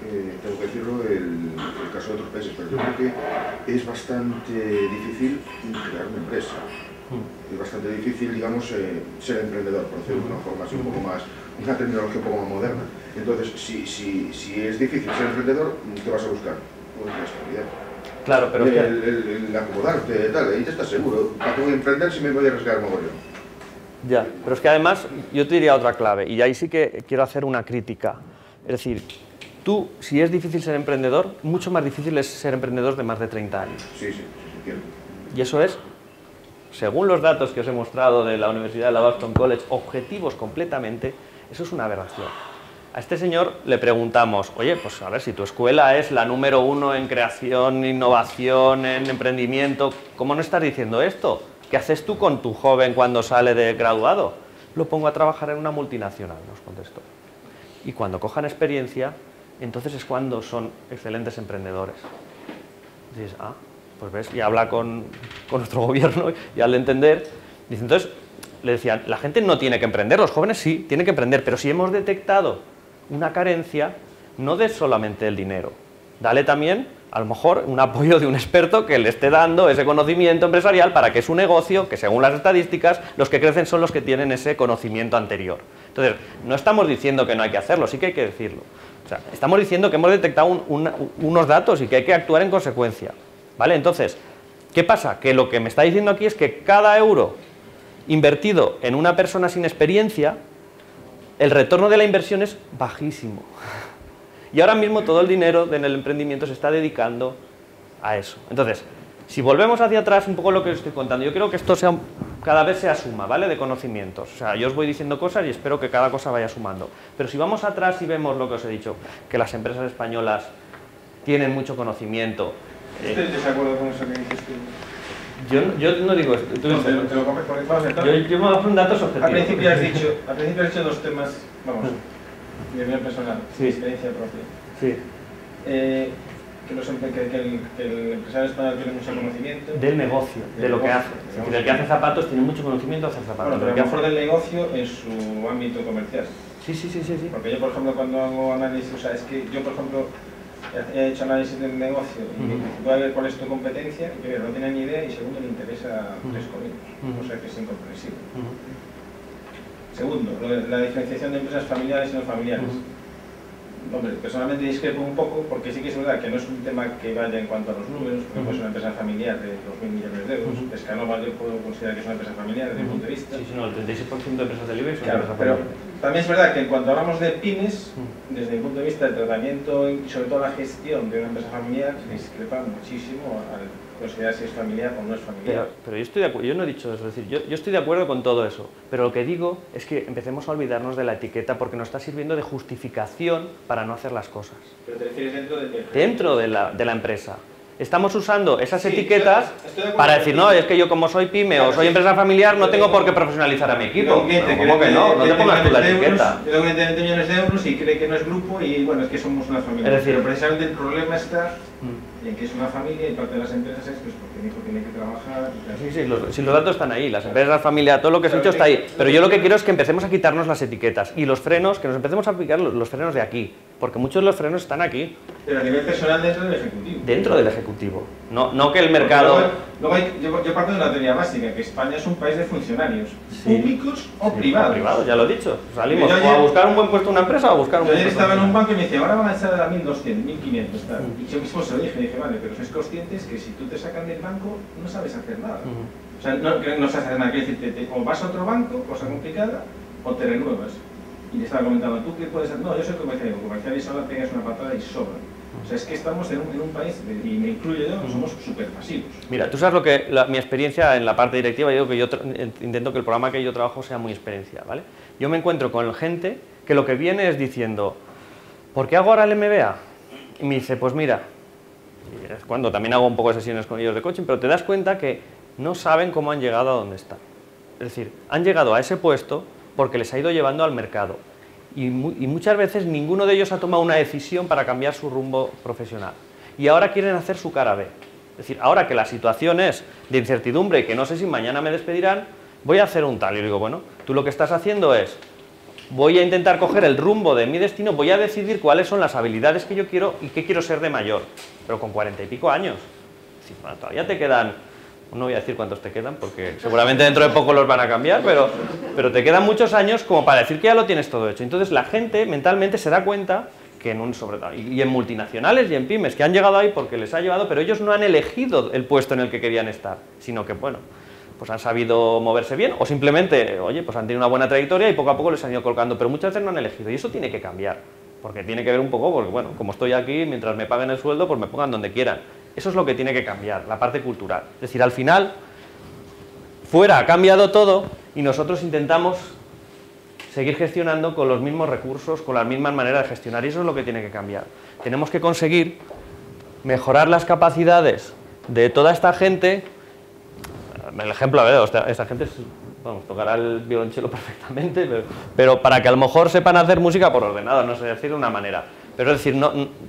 tengo que decirlo, el caso de otros países, pero yo creo que es bastante difícil crear una empresa. Es bastante difícil, digamos, ser emprendedor, por decirlo de una forma así un poco más, una terminología un poco más moderna. Entonces, si es difícil ser emprendedor, ¿qué vas a buscar? Pues la estabilidad. Claro, pero el acomodarte, tal, ahí te estás seguro. ¿Para qué voy a emprender si me voy a arriesgar mogollón? Ya, pero es que además yo te diría otra clave, y ahí sí que quiero hacer una crítica. Es decir, tú, si es difícil ser emprendedor, mucho más difícil es ser emprendedor de más de 30 años. Sí, entiendo. Y eso es según los datos que os he mostrado de la Universidad de la Boston College, objetivos completamente, eso es una aberración. A este señor le preguntamos, oye, pues a ver, si tu escuela es la número 1 en creación, innovación, en emprendimiento, ¿cómo no estás diciendo esto? ¿Qué haces tú con tu joven cuando sale de graduado? Lo pongo a trabajar en una multinacional, nos contestó. Y cuando cojan experiencia, entonces es cuando son excelentes emprendedores. Dices, ah, pues ves, y habla con nuestro gobierno y al entender, dice, entonces, le decían, la gente no tiene que emprender, los jóvenes sí, tienen que emprender, pero si hemos detectado una carencia, no des solamente el dinero, dale también, a lo mejor, un apoyo de un experto que le esté dando ese conocimiento empresarial para que su negocio, que según las estadísticas, los que crecen son los que tienen ese conocimiento anterior. Entonces, no estamos diciendo que no hay que hacerlo, sí que hay que decirlo. O sea, estamos diciendo que hemos detectado unos datos y que hay que actuar en consecuencia, ¿vale? Entonces, ¿qué pasa? Que lo que me está diciendo aquí es que cada euro invertido en una persona sin experiencia, el retorno de la inversión es bajísimo. Y ahora mismo todo el dinero en el emprendimiento se está dedicando a eso. Entonces, si volvemos hacia atrás un poco lo que os estoy contando, yo creo que esto cada vez se asuma, ¿vale? De conocimientos. O sea, yo os voy diciendo cosas y espero que cada cosa vaya sumando. Pero si vamos atrás y vemos lo que os he dicho, que las empresas españolas tienen mucho conocimiento. ¿Estoy de desacuerdo con eso que dices tú? Yo no digo esto. Te lo compres porque vamos a ver. Yo me bajo en datos objetivos. Al principio has dicho dos temas, vamos, de mi opinión personal, Sí. de experiencia propia. Sí. Que el empresario español tiene mucho conocimiento. Del negocio, de lo que hace. Es decir, el que hace zapatos tiene mucho conocimiento de hacer zapatos. Bueno, pero a lo mejor del negocio en su ámbito comercial. Sí. Porque yo, por ejemplo, cuando hago análisis, o sea, es que yo, por ejemplo, he hecho análisis del negocio y voy a ver cuál es tu competencia, y primero, no tiene ni idea, y segundo, me interesa 3 conmigo. O sea, que es incomprensible. Segundo, la diferenciación de empresas familiares y no familiares. Hombre, personalmente discrepo un poco, porque sí que es verdad que no es un tema que vaya en cuanto a los números, porque puede ser una empresa familiar de 2.000 millones de euros. Pescanova yo puedo considerar que es una empresa familiar desde mi punto de vista. Sí, no, el 36% de empresas del IBEX son Claro, empresas pero familiares. también es verdad que en cuanto hablamos de pymes, desde mi punto de vista, el tratamiento y sobre todo la gestión de una empresa familiar discrepa muchísimo al considerar si es familiar o no es familiar. Pero yo estoy de acuerdo, yo no he dicho eso, es decir, yo estoy de acuerdo con todo eso, pero lo que digo es que empecemos a olvidarnos de la etiqueta porque nos está sirviendo de justificación para no hacer las cosas. Pero te refieres Dentro de la empresa. Estamos usando esas Sí, etiquetas estoy de acuerdo para decir, contigo. no, es que yo como soy pyme Claro, o soy sí. empresa familiar no tengo por qué profesionalizar a mi equipo. ¿Cómo que no? No te pongas tú la etiqueta. Yo tengo 20 millones de euros y cree que no es grupo y bueno, es que somos una familia. Es decir, pero precisamente el problema está en que es una familia y parte de las empresas es pues porque mi hijo tiene que trabajar. Sí, los datos están ahí, las empresas, familia, todo lo que os he dicho está ahí. Pero yo lo que quiero es que empecemos a quitarnos las etiquetas y los frenos, que nos empecemos a aplicar los frenos de aquí, porque muchos de los frenos están aquí. Pero a nivel personal dentro del Ejecutivo. Dentro del Ejecutivo, no que el mercado... Yo parto de una teoría básica, que España es un país de funcionarios, públicos o privados. Ya lo he dicho. Salimos Yo o ayer- a buscar un buen puesto en una empresa o a buscar un Yo buen ayer puesto estaba en un empresa. banco y me decía, ahora van a echar a 1.200, 1.500, tal. Y yo mismo se lo dije, vale, pero sois conscientes que si tú te sacan del banco no sabes hacer nada. O sea, no sabes hacer nada, quiero decirte, o vas a otro banco, cosa complicada, o te renuevas. Y le estaba comentando, ¿tú qué puedes hacer? No, yo soy comercial y solo pegas una patada y sobra. O sea, es que estamos en un país, y me incluyo yo, somos súper pasivos. Mira, tú sabes lo que mi experiencia en la parte directiva, yo digo que yo intento que el programa que yo trabajo sea muy experiencia, ¿vale? Yo me encuentro con gente que lo que viene es diciendo, ¿por qué hago ahora el MBA? Y me dice, pues mira, y es cuando también hago un poco de sesiones con ellos de coaching, pero te das cuenta que no saben cómo han llegado a donde están. Es decir, han llegado a ese puesto porque les ha ido llevando al mercado. Y muchas veces ninguno de ellos ha tomado una decisión para cambiar su rumbo profesional. Y ahora quieren hacer su cara B. Es decir, ahora que la situación es de incertidumbre y que no sé si mañana me despedirán, voy a hacer un tal. Y digo, bueno, tú lo que estás haciendo es, voy a intentar coger el rumbo de mi destino, voy a decidir cuáles son las habilidades que yo quiero y qué quiero ser de mayor. Pero con 40 y pico años. Es decir, bueno, todavía te quedan... No voy a decir cuántos te quedan, porque seguramente dentro de poco los van a cambiar, pero te quedan muchos años como para decir que ya lo tienes todo hecho. Entonces la gente mentalmente se da cuenta que y en multinacionales y en pymes, que han llegado ahí porque les ha llevado, pero ellos no han elegido el puesto en el que querían estar, sino que, bueno, pues han sabido moverse bien o simplemente, oye, pues han tenido una buena trayectoria y poco a poco les han ido colocando, pero muchas veces no han elegido y eso tiene que cambiar, porque tiene que ver un poco, porque bueno, como estoy aquí, mientras me paguen el sueldo, pues me pongan donde quieran. Eso es lo que tiene que cambiar, la parte cultural. Es decir, al final, fuera ha cambiado todo y nosotros intentamos seguir gestionando con los mismos recursos, con las mismas maneras de gestionar, y eso es lo que tiene que cambiar. Tenemos que conseguir mejorar las capacidades de toda esta gente. El ejemplo, a ver, esta gente vamos, tocará el violonchelo perfectamente, pero para que a lo mejor sepan hacer música por ordenador, no sé decir de una manera. Pero es decir,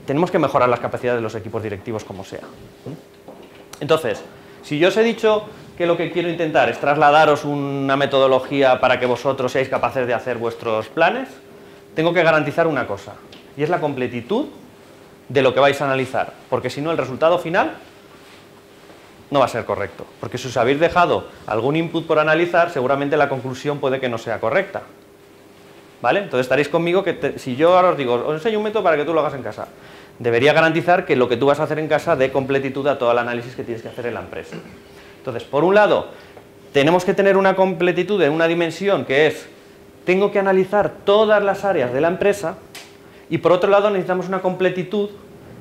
tenemos que mejorar las capacidades de los equipos directivos como sea. Entonces, si yo os he dicho que lo que quiero intentar es trasladaros una metodología para que vosotros seáis capaces de hacer vuestros planes, tengo que garantizar una cosa, y es la completitud de lo que vais a analizar, porque si no el resultado final no va a ser correcto, porque si os habéis dejado algún input por analizar, seguramente la conclusión puede que no sea correcta. ¿Vale? Entonces estaréis conmigo que si yo ahora os digo, os enseño un método para que tú lo hagas en casa, debería garantizar que lo que tú vas a hacer en casa dé completitud a todo el análisis que tienes que hacer en la empresa. Entonces, por un lado, tenemos que tener una completitud en una dimensión que es, tengo que analizar todas las áreas de la empresa, y por otro lado necesitamos una completitud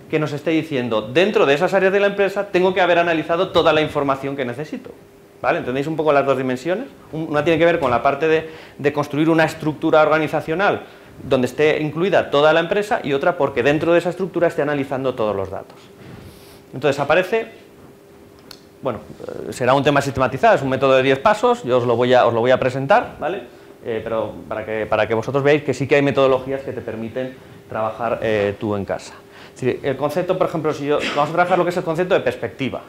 que nos esté diciendo, dentro de esas áreas de la empresa tengo que haber analizado toda la información que necesito. ¿Vale? ¿Entendéis un poco las dos dimensiones? Una tiene que ver con la parte de construir una estructura organizacional donde esté incluida toda la empresa, y otra porque dentro de esa estructura esté analizando todos los datos. Entonces aparece, bueno, será un tema sistematizado, es un método de 10 pasos, yo os lo voy a presentar, ¿vale? Pero para que vosotros veáis que sí que hay metodologías que te permiten trabajar tú en casa. Es decir, el concepto, por ejemplo, vamos a trabajar lo que es el concepto de perspectiva.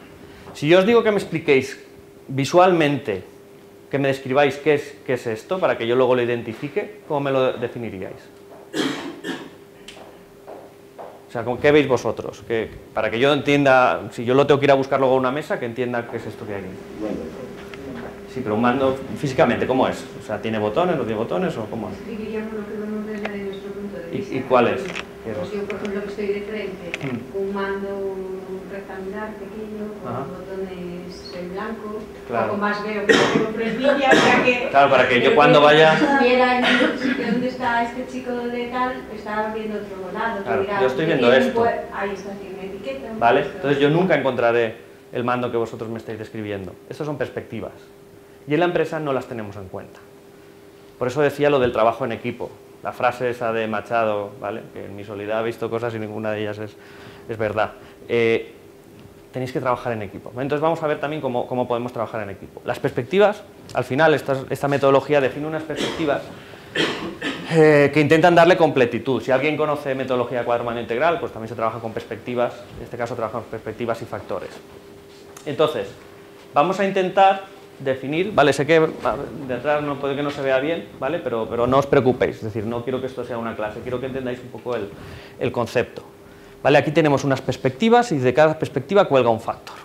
Si yo os digo que me expliquéis visualmente, que me describáis qué es esto, para que yo luego lo identifique, ¿cómo me lo definiríais? O sea, ¿qué veis vosotros? Para que yo entienda, si yo lo tengo que ir a buscar luego a una mesa, que entienda qué es esto que hay aquí. Sí, pero un mando físicamente, ¿cómo es? O sea, ¿tiene botones, no tiene botones o cómo es? Escribiríamos lo que vemos desde nuestro punto de vista. ¿Y cuál es? Pues yo, por ejemplo, que estoy de frente, un mando rectangular pequeño, con botones en blanco, claro. Poco más veo que tengo presbilla, o sea que... Claro, para que yo cuando vaya... Si viera en el sitio donde está este chico de tal, estaba viendo otro lado. Claro, dirá, yo estoy viendo esto. Ahí está, tiene etiqueta. ¿Vale? Entonces yo nunca encontraré el mando que vosotros me estáis describiendo. Estas son perspectivas. Y en la empresa no las tenemos en cuenta. Por eso decía lo del trabajo en equipo. La frase esa de Machado, ¿vale? Que en mi soledad he visto cosas y ninguna de ellas es verdad. Tenéis que trabajar en equipo. Entonces vamos a ver también cómo podemos trabajar en equipo. Las perspectivas, al final esta metodología define unas perspectivas que intentan darle completitud. Si alguien conoce metodología de cuadro humano integral, pues también se trabaja con perspectivas, en este caso trabajamos perspectivas y factores. Entonces, vamos a intentar definir, vale, sé que de atrás puede que no se vea bien, ¿vale? Pero no os preocupéis, es decir, no quiero que esto sea una clase, quiero que entendáis un poco el concepto. ¿Vale? Aquí tenemos unas perspectivas y de cada perspectiva cuelga un factor.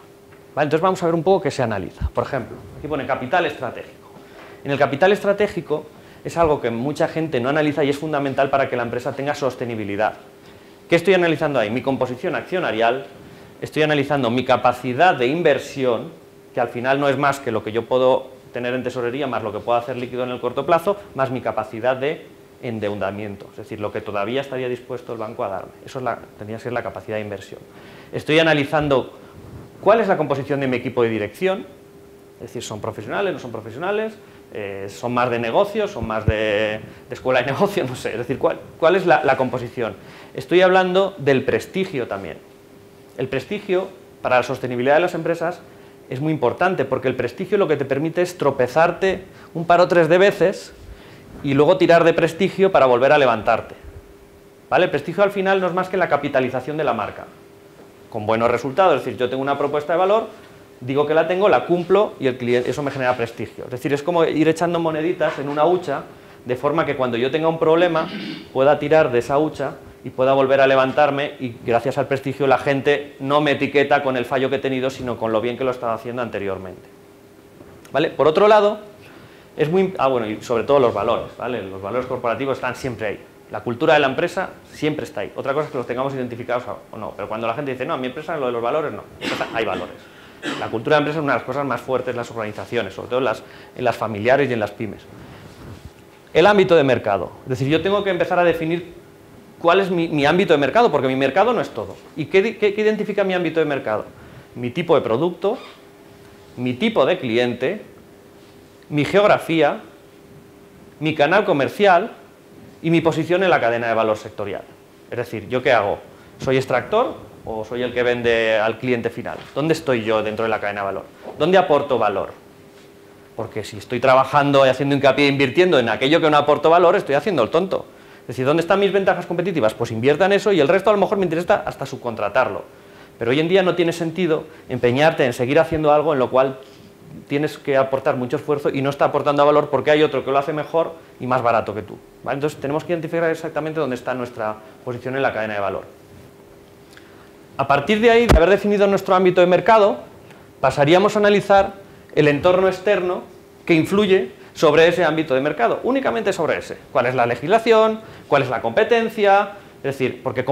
¿Vale? Entonces vamos a ver un poco qué se analiza. Por ejemplo, aquí pone capital estratégico. En el capital estratégico es algo que mucha gente no analiza y es fundamental para que la empresa tenga sostenibilidad. ¿Qué estoy analizando ahí? Mi composición accionarial, estoy analizando mi capacidad de inversión, que al final no es más que lo que yo puedo tener en tesorería, más lo que puedo hacer líquido en el corto plazo, más mi capacidad de endeudamiento, es decir, lo que todavía estaría dispuesto el banco a darme. Eso tendría que ser la capacidad de inversión. Estoy analizando cuál es la composición de mi equipo de dirección, es decir, ¿son profesionales, no son profesionales? ¿Son más de negocios, son más de escuela de negocio? No sé, es decir, ¿cuál es la composición? Estoy hablando del prestigio también. El prestigio, para la sostenibilidad de las empresas, es muy importante, porque el prestigio lo que te permite es tropezarte un par o tres de veces y luego tirar de prestigio para volver a levantarte. ¿Vale? El prestigio al final no es más que la capitalización de la marca, con buenos resultados. Es decir, yo tengo una propuesta de valor, digo que la tengo, la cumplo y el cliente, eso me genera prestigio. Es decir, es como ir echando moneditas en una hucha, de forma que cuando yo tenga un problema pueda tirar de esa hucha y pueda volver a levantarme, y gracias al prestigio la gente no me etiqueta con el fallo que he tenido, sino con lo bien que lo estaba haciendo anteriormente. ¿Vale? Por otro lado, es muy... bueno, y sobre todo los valores, ¿vale? Los valores corporativos están siempre ahí. La cultura de la empresa siempre está ahí. Otra cosa es que los tengamos identificados o no, pero cuando la gente dice, no, en mi empresa lo de los valores no, en mi empresa hay valores. La cultura de la empresa es una de las cosas más fuertes en las organizaciones, sobre todo en las familiares y en las pymes. El ámbito de mercado, es decir, yo tengo que empezar a definir cuál es mi ámbito de mercado, porque mi mercado no es todo. ¿Y qué identifica mi ámbito de mercado? Mi tipo de producto, mi tipo de cliente mi geografía, mi canal comercial y mi posición en la cadena de valor sectorial. Es decir, ¿yo qué hago? ¿Soy extractor o soy el que vende al cliente final? ¿Dónde estoy yo dentro de la cadena de valor? ¿Dónde aporto valor? Porque si estoy trabajando y haciendo hincapié e invirtiendo en aquello que no aporto valor, estoy haciendo el tonto. Es decir, ¿dónde están mis ventajas competitivas? Pues invierta en eso y el resto a lo mejor me interesa hasta subcontratarlo. Pero hoy en día no tiene sentido empeñarte en seguir haciendo algo en lo cual tienes que aportar mucho esfuerzo y no está aportando valor porque hay otro que lo hace mejor y más barato que tú, ¿vale? Entonces tenemos que identificar exactamente dónde está nuestra posición en la cadena de valor. A partir de ahí, de haber definido nuestro ámbito de mercado, pasaríamos a analizar el entorno externo que influye sobre ese ámbito de mercado, únicamente sobre ese. ¿Cuál es la legislación? ¿Cuál es la competencia? Es decir, porque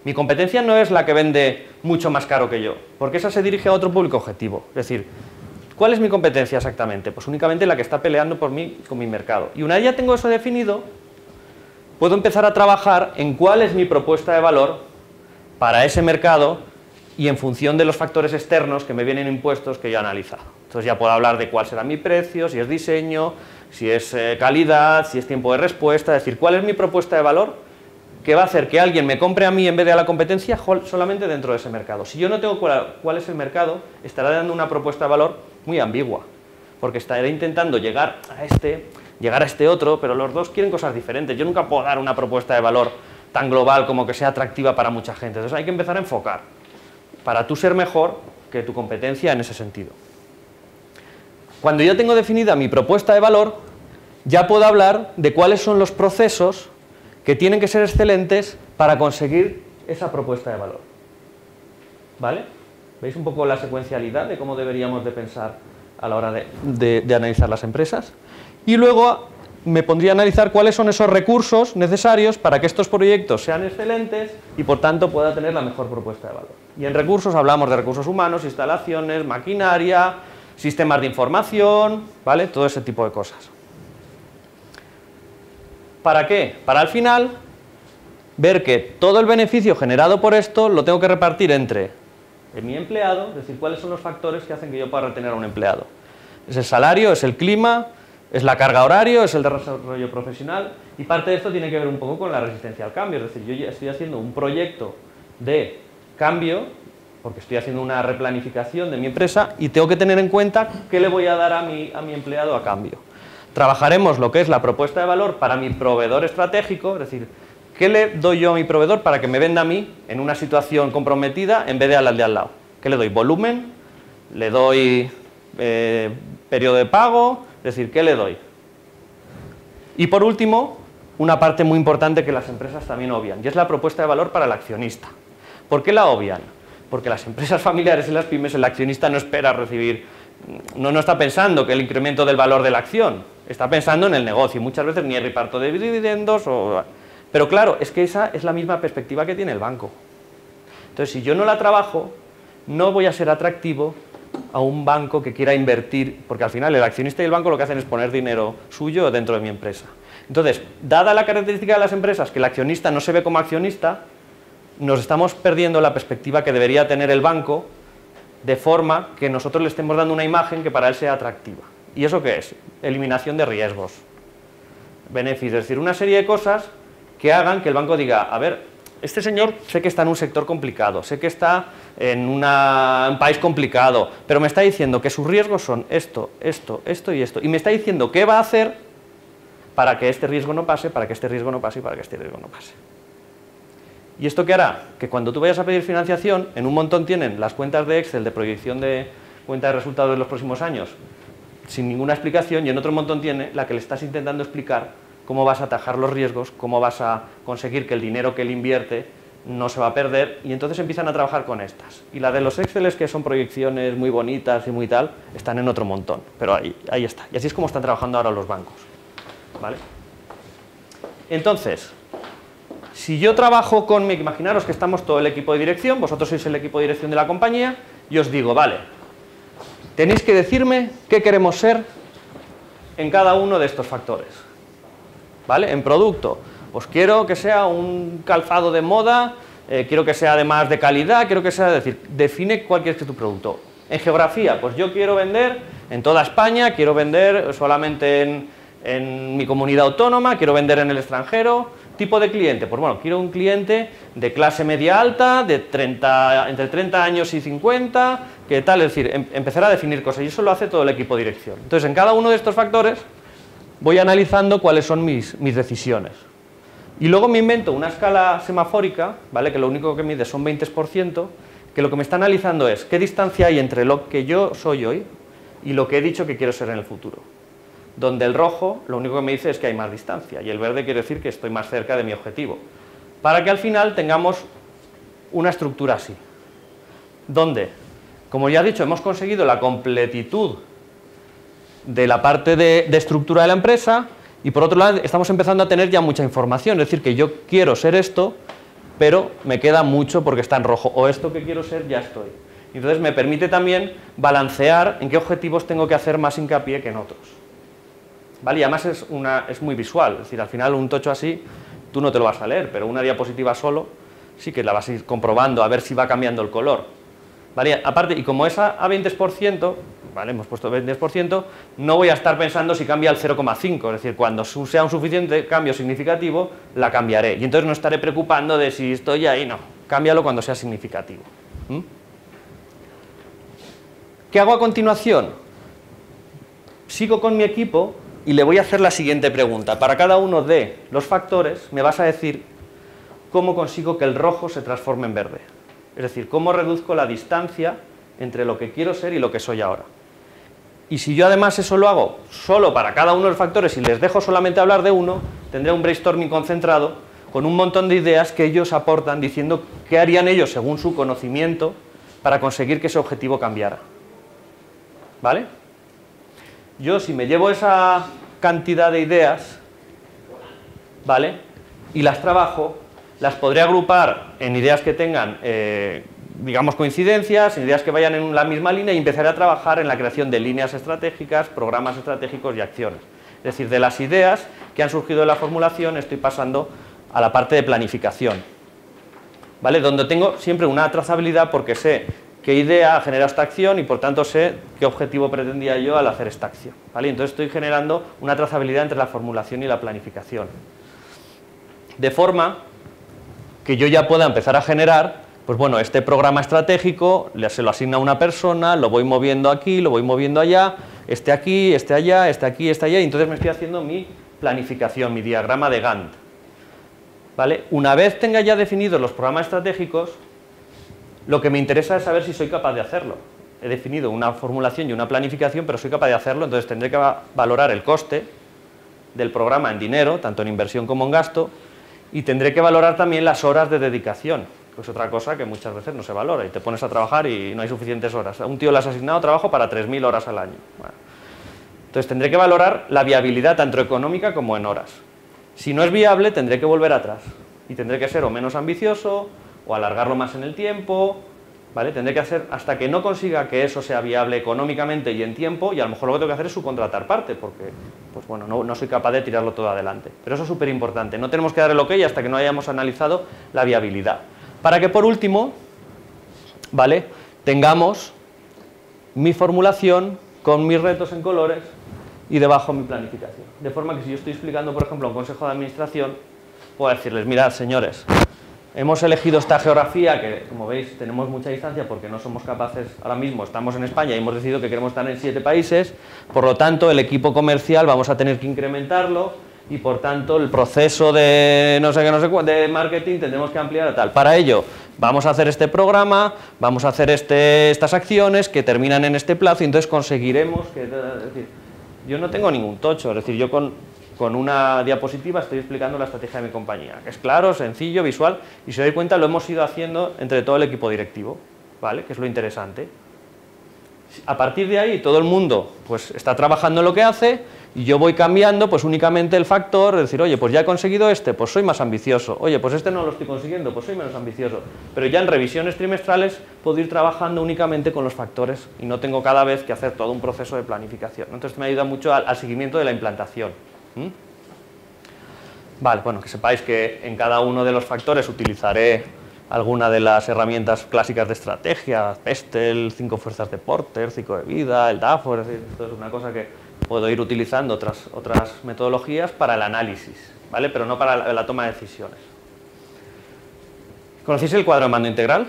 mi competencia no es la que vende mucho más caro que yo, porque esa se dirige a otro público objetivo. Es decir, ¿cuál es mi competencia exactamente? Pues únicamente la que está peleando por mí con mi mercado. Y una vez ya tengo eso definido, puedo empezar a trabajar en cuál es mi propuesta de valor para ese mercado y en función de los factores externos que me vienen impuestos que yo he analizado. Entonces ya puedo hablar de cuál será mi precio, si es diseño, si es calidad, si es tiempo de respuesta, es decir, cuál es mi propuesta de valor que va a hacer que alguien me compre a mí en vez de a la competencia solamente dentro de ese mercado. Si yo no tengo cuál es el mercado, estaré dando una propuesta de valor muy ambigua, porque estaré intentando llegar a este otro, pero los dos quieren cosas diferentes. Yo nunca puedo dar una propuesta de valor tan global como que sea atractiva para mucha gente. Entonces hay que empezar a enfocar para tú ser mejor que tu competencia en ese sentido. Cuando yo tengo definida mi propuesta de valor, ya puedo hablar de cuáles son los procesos que tienen que ser excelentes para conseguir esa propuesta de valor. ¿Vale? ¿Veis un poco la secuencialidad de cómo deberíamos de pensar a la hora de analizar las empresas? Y luego me pondría a analizar cuáles son esos recursos necesarios para que estos proyectos sean excelentes y por tanto pueda tener la mejor propuesta de valor. Y en recursos hablamos de recursos humanos, instalaciones, maquinaria, sistemas de información, ¿vale? Todo ese tipo de cosas. ¿Para qué? Para al final ver que todo el beneficio generado por esto lo tengo que repartir entre mi empleado, es decir, cuáles son los factores que hacen que yo pueda retener a un empleado. Es el salario, es el clima, es la carga horario, es el desarrollo profesional y parte de esto tiene que ver un poco con la resistencia al cambio. Es decir, yo ya estoy haciendo un proyecto de cambio porque estoy haciendo una replanificación de mi empresa y tengo que tener en cuenta qué le voy a dar a mi empleado a cambio. Trabajaremos lo que es la propuesta de valor para mi proveedor estratégico, es decir, ¿qué le doy yo a mi proveedor para que me venda a mí en una situación comprometida en vez de al de al lado? ¿Qué le doy? ¿Volumen? ¿Le doy periodo de pago? Es decir, ¿qué le doy? Y por último, una parte muy importante que las empresas también obvian, y es la propuesta de valor para el accionista. ¿Por qué la obvian? Porque las empresas familiares y las pymes, el accionista no espera recibir, no está pensando que el incremento del valor de la acción, está pensando en el negocio, y muchas veces ni hay reparto de dividendos, pero claro, es que esa es la misma perspectiva que tiene el banco. Entonces, si yo no la trabajo, no voy a ser atractivo a un banco que quiera invertir, porque al final el accionista y el banco lo que hacen es poner dinero suyo dentro de mi empresa. Entonces, dada la característica de las empresas, que el accionista no se ve como accionista, nos estamos perdiendo la perspectiva que debería tener el banco, de forma que nosotros le estemos dando una imagen que para él sea atractiva. ¿Y eso qué es? Eliminación de riesgos, beneficios, es decir, una serie de cosas que hagan que el banco diga, a ver, este señor sé que está en un sector complicado, sé que está en un país complicado, pero me está diciendo que sus riesgos son esto, esto, esto y esto, y me está diciendo qué va a hacer para que este riesgo no pase, para que este riesgo no pase y para que este riesgo no pase. ¿Y esto qué hará? Que cuando tú vayas a pedir financiación, en un montón tienen las cuentas de Excel de proyección de cuenta de resultados de los próximos años, sin ninguna explicación, y en otro montón tiene la que le estás intentando explicar cómo vas a atajar los riesgos, cómo vas a conseguir que el dinero que él invierte no se va a perder, y entonces empiezan a trabajar con estas. Y la de los Exceles, que son proyecciones muy bonitas y muy tal, están en otro montón, pero ahí está. Y así es como están trabajando ahora los bancos, ¿vale? Entonces, si yo trabajo con, imaginaros que estamos todo el equipo de dirección, vosotros sois el equipo de dirección de la compañía, y os digo, vale, tenéis que decirme qué queremos ser en cada uno de estos factores, ¿vale? En producto, pues quiero que sea un calzado de moda, quiero que sea además de calidad, quiero que sea, es decir, define cuál quieres que es tu producto. En geografía, pues yo quiero vender en toda España, quiero vender solamente en mi comunidad autónoma, quiero vender en el extranjero. ¿Tipo de cliente? Pues bueno, quiero un cliente de clase media alta, de entre 30 años y 50, ¿qué tal? Es decir, empezar a definir cosas, y eso lo hace todo el equipo de dirección. Entonces, en cada uno de estos factores voy analizando cuáles son mis decisiones. Y luego me invento una escala semafórica, ¿vale? Que lo único que mide son 20%, que lo que me está analizando es qué distancia hay entre lo que yo soy hoy y lo que he dicho que quiero ser en el futuro. Donde el rojo lo único que me dice es que hay más distancia y el verde quiere decir que estoy más cerca de mi objetivo. Para que al final tengamos una estructura así. Donde, como ya he dicho, hemos conseguido la completitud de la parte de estructura de la empresa y por otro lado estamos empezando a tener ya mucha información, es decir, que yo quiero ser esto, pero me queda mucho porque está en rojo, o esto que quiero ser ya estoy. Entonces me permite también balancear en qué objetivos tengo que hacer más hincapié que en otros. ¿Vale? Y además es muy visual, es decir, al final un tocho así tú no te lo vas a leer, pero una diapositiva solo sí que la vas a ir comprobando a ver si va cambiando el color. ¿Vale? Aparte, y como es a 20%, ¿vale? Hemos puesto 20%, no voy a estar pensando si cambia al 0,5, es decir, cuando sea un suficiente cambio significativo, la cambiaré. Y entonces no estaré preocupando de si estoy ahí, no, cámbialo cuando sea significativo. ¿Qué hago a continuación? Sigo con mi equipo y le voy a hacer la siguiente pregunta. Para cada uno de los factores me vas a decir cómo consigo que el rojo se transforme en verde. Es decir, cómo reduzco la distancia entre lo que quiero ser y lo que soy ahora. Y si yo además eso lo hago solo para cada uno de los factores y les dejo solamente hablar de uno, tendré un brainstorming concentrado con un montón de ideas que ellos aportan diciendo qué harían ellos según su conocimiento para conseguir que ese objetivo cambiara. ¿Vale? Yo si me llevo esa cantidad de ideas, ¿vale? Y las trabajo, las podré agrupar en ideas que tengan, digamos, coincidencias, en ideas que vayan en la misma línea y empezaré a trabajar en la creación de líneas estratégicas, programas estratégicos y acciones. Es decir, de las ideas que han surgido de la formulación estoy pasando a la parte de planificación, ¿vale? Donde tengo siempre una trazabilidad porque sé qué idea ha generado esta acción y por tanto sé qué objetivo pretendía yo al hacer esta acción, ¿vale? Entonces estoy generando una trazabilidad entre la formulación y la planificación. De forma que yo ya pueda empezar a generar, pues bueno, este programa estratégico se lo asigna a una persona, lo voy moviendo aquí, lo voy moviendo allá, este aquí, este allá, este aquí, este allá, y entonces me estoy haciendo mi planificación, mi diagrama de Gantt, ¿vale? Una vez tenga ya definidos los programas estratégicos, lo que me interesa es saber si soy capaz de hacerlo. He definido una formulación y una planificación, pero soy capaz de hacerlo, entonces tendré que valorar el coste del programa en dinero, tanto en inversión como en gasto, y tendré que valorar también las horas de dedicación, que es otra cosa que muchas veces no se valora, y te pones a trabajar y no hay suficientes horas. A un tío le has asignado trabajo para 3.000 horas al año. Bueno. Entonces tendré que valorar la viabilidad tanto económica como en horas. Si no es viable, tendré que volver atrás, y tendré que ser o menos ambicioso, o alargarlo más en el tiempo, ¿vale? Tendré que hacer hasta que no consiga que eso sea viable económicamente y en tiempo, y a lo mejor lo que tengo que hacer es subcontratar parte, porque pues bueno, no soy capaz de tirarlo todo adelante. Pero eso es súper importante, no tenemos que dar el ok hasta que no hayamos analizado la viabilidad. Para que por último, ¿vale?, tengamos mi formulación con mis retos en colores y debajo mi planificación. De forma que si yo estoy explicando, por ejemplo, a un consejo de administración, puedo decirles, mirad señores, hemos elegido esta geografía que, como veis, tenemos mucha distancia porque no somos capaces, ahora mismo estamos en España y hemos decidido que queremos estar en 7 países, por lo tanto el equipo comercial vamos a tener que incrementarlo y por tanto el proceso de no sé qué, de marketing tendremos que ampliar a tal. Para ello vamos a hacer este programa, vamos a hacer estas acciones que terminan en este plazo y entonces conseguiremos que, es decir, yo no tengo ningún tocho, es decir, yo con una diapositiva estoy explicando la estrategia de mi compañía, que es claro, sencillo, visual, y si os dais cuenta lo hemos ido haciendo entre todo el equipo directivo, ¿vale?, que es lo interesante. A partir de ahí todo el mundo pues está trabajando en lo que hace y yo voy cambiando pues únicamente el factor, es decir, oye, pues ya he conseguido este, pues soy más ambicioso, oye, pues este no lo estoy consiguiendo, pues soy menos ambicioso, pero ya en revisiones trimestrales puedo ir trabajando únicamente con los factores y no tengo cada vez que hacer todo un proceso de planificación. Entonces me ayuda mucho al seguimiento de la implantación. Vale, bueno, que sepáis que en cada uno de los factores utilizaré alguna de las herramientas clásicas de estrategia, Pestel, 5 fuerzas de Porter, ciclo de vida, el DAFO, es decir, esto es una cosa que puedo ir utilizando otras metodologías para el análisis, ¿vale? Pero no para la toma de decisiones. ¿Conocéis el cuadro de mando integral?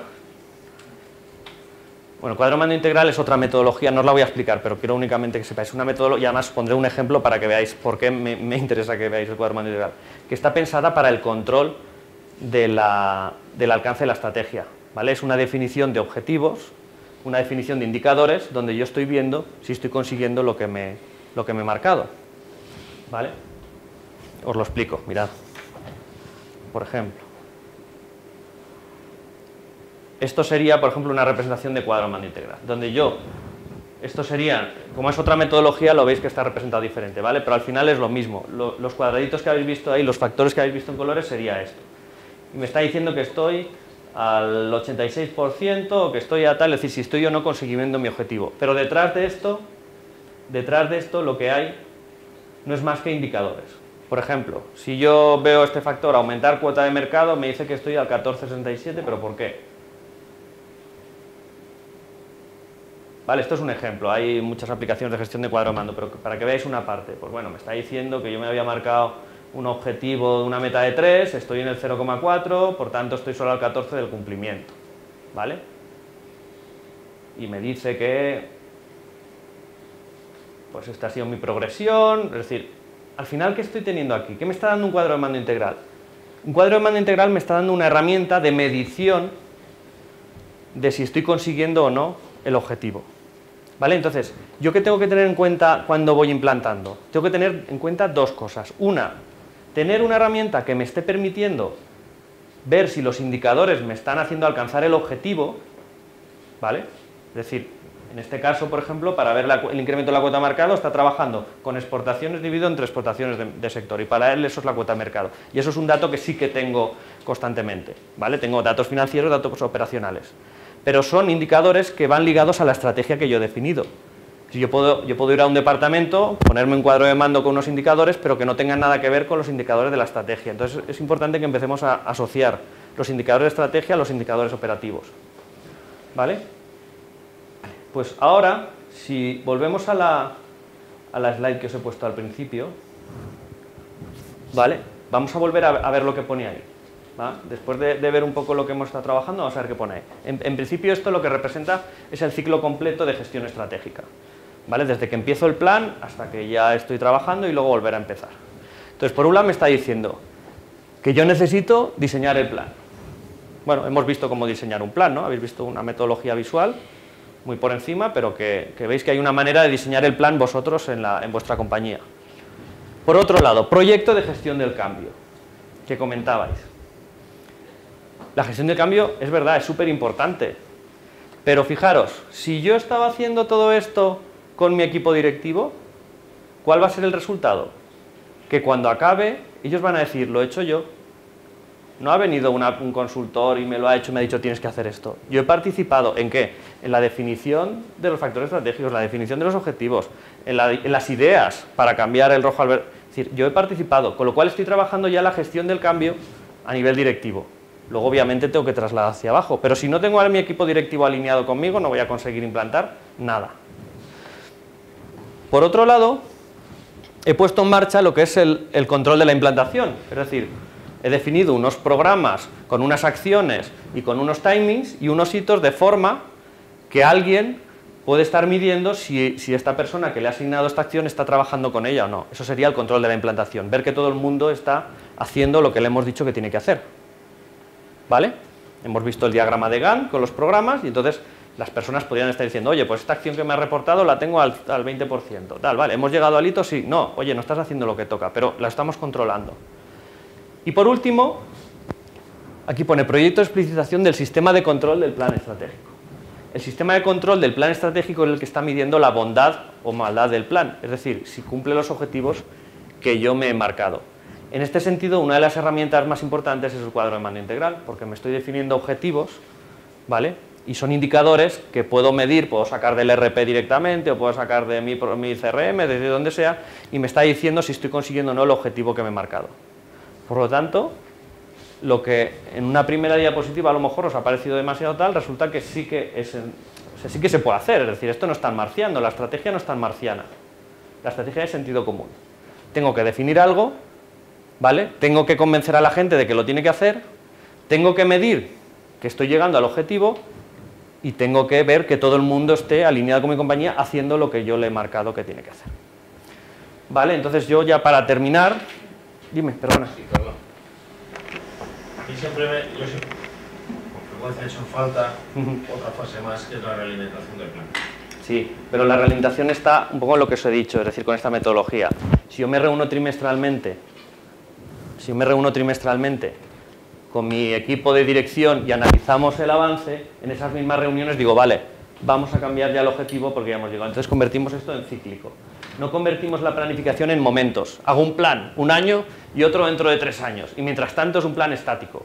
Bueno, el cuadro de mando integral es otra metodología, no os la voy a explicar, pero quiero únicamente que sepáis. Una metodología, y además pondré un ejemplo para que veáis por qué me interesa que veáis el cuadro de mando integral, que está pensada para el control del alcance de la estrategia, ¿vale? Es una definición de objetivos, una definición de indicadores, donde yo estoy viendo si estoy consiguiendo lo que me he marcado, ¿vale? Os lo explico, mirad. Por ejemplo, esto sería, por ejemplo, una representación de cuadro de mando integral, donde esto sería, como es otra metodología, lo veis que está representado diferente, ¿vale? Pero al final es lo mismo. Los cuadraditos que habéis visto ahí, los factores que habéis visto en colores, sería esto. Y me está diciendo que estoy al 86% o que estoy a tal, es decir, si estoy o no consiguiendo mi objetivo. Pero detrás de esto lo que hay no es más que indicadores. Por ejemplo, si yo veo este factor aumentar cuota de mercado, me dice que estoy al 14,67, ¿pero por qué? Vale, esto es un ejemplo, hay muchas aplicaciones de gestión de cuadro de mando, pero para que veáis una parte, pues bueno, me está diciendo que yo me había marcado un objetivo de una meta de 3, estoy en el 0,4, por tanto estoy solo al 14 del cumplimiento, ¿vale? Y me dice que, pues esta ha sido mi progresión, es decir, al final, ¿qué estoy teniendo aquí? ¿Qué me está dando un cuadro de mando integral? Un cuadro de mando integral me está dando una herramienta de medición de si estoy consiguiendo o no el objetivo, ¿vale? Entonces, ¿yo qué tengo que tener en cuenta cuando voy implantando? Tengo que tener en cuenta dos cosas. Una, tener una herramienta que me esté permitiendo ver si los indicadores me están haciendo alcanzar el objetivo, ¿vale? Es decir, en este caso, por ejemplo, para ver el incremento de la cuota de mercado, está trabajando con exportaciones dividido entre exportaciones de sector, y para él eso es la cuota de mercado. Y eso es un dato que sí que tengo constantemente, ¿vale? Tengo datos financieros, datos operacionales. Pero son indicadores que van ligados a la estrategia que yo he definido. Si yo puedo ir a un departamento, ponerme un cuadro de mando con unos indicadores, pero que no tengan nada que ver con los indicadores de la estrategia. Entonces es importante que empecemos a asociar los indicadores de estrategia a los indicadores operativos, ¿vale? Pues ahora, si volvemos a la slide que os he puesto al principio, ¿vale? Vamos a volver a ver lo que pone ahí. ¿Va? Después de ver un poco lo que hemos estado trabajando, vamos a ver qué pone ahí. En principio esto lo que representa es el ciclo completo de gestión estratégica, ¿vale? Desde que empiezo el plan hasta que ya estoy trabajando y luego volver a empezar. Entonces, por un lado me está diciendo que yo necesito diseñar el plan. Bueno, hemos visto cómo diseñar un plan, ¿no? Habéis visto una metodología visual muy por encima, pero que veis que hay una manera de diseñar el plan vosotros en vuestra compañía. Por otro lado, proyecto de gestión del cambio, que comentabais. La gestión del cambio, es verdad, es súper importante, pero fijaros, si yo estaba haciendo todo esto con mi equipo directivo, ¿cuál va a ser el resultado? Que cuando acabe, ellos van a decir, lo he hecho yo. No ha venido un consultor y me lo ha hecho y me ha dicho, tienes que hacer esto. Yo he participado, ¿en qué? En la definición de los factores estratégicos, la definición de los objetivos, en las ideas para cambiar el rojo al verde. Es decir, yo he participado, con lo cual estoy trabajando ya la gestión del cambio a nivel directivo. Luego, obviamente, tengo que trasladar hacia abajo, pero si no tengo a mi equipo directivo alineado conmigo, no voy a conseguir implantar nada. Por otro lado, he puesto en marcha lo que es el control de la implantación, es decir, he definido unos programas con unas acciones y con unos timings y unos hitos de forma que alguien puede estar midiendo si esta persona que le ha asignado esta acción está trabajando con ella o no. Eso sería el control de la implantación, ver que todo el mundo está haciendo lo que le hemos dicho que tiene que hacer. ¿Vale? Hemos visto el diagrama de Gantt con los programas y entonces las personas podrían estar diciendo, oye, pues esta acción que me ha reportado la tengo al 20%, tal, vale, ¿hemos llegado al hito? Sí, no, oye, no estás haciendo lo que toca, pero la estamos controlando. Y por último, aquí pone proyecto de explicitación del sistema de control del plan estratégico. El sistema de control del plan estratégico es el que está midiendo la bondad o maldad del plan, es decir, si cumple los objetivos que yo me he marcado. En este sentido, una de las herramientas más importantes es el cuadro de mando integral, porque me estoy definiendo objetivos, ¿vale? Y son indicadores que puedo medir, puedo sacar del RP directamente o puedo sacar de mi CRM, desde donde sea, y me está diciendo si estoy consiguiendo o no el objetivo que me he marcado. Por lo tanto, lo que en una primera diapositiva a lo mejor os ha parecido demasiado tal, resulta que sí que sí que se puede hacer. Es decir, esto no es tan marciano, la estrategia no es tan marciana. La estrategia es sentido común. Tengo que definir algo, ¿vale? Tengo que convencer a la gente de que lo tiene que hacer, tengo que medir que estoy llegando al objetivo y tengo que ver que todo el mundo esté alineado con mi compañía haciendo lo que yo le he marcado que tiene que hacer. ¿Vale? Entonces yo ya para terminar... Dime, perdona. Sí, perdón. Aquí siempre yo siempre, con frecuencia he hecho falta otra fase más, que es la realimentación del plan. Sí, pero la realimentación está un poco en lo que os he dicho, es decir, con esta metodología. Si yo me reúno trimestralmente con mi equipo de dirección y analizamos el avance, en esas mismas reuniones digo, vale, vamos a cambiar ya el objetivo porque ya hemos llegado. Entonces convertimos esto en cíclico. No convertimos la planificación en momentos. Hago un plan, un año y otro dentro de 3 años. Y mientras tanto es un plan estático.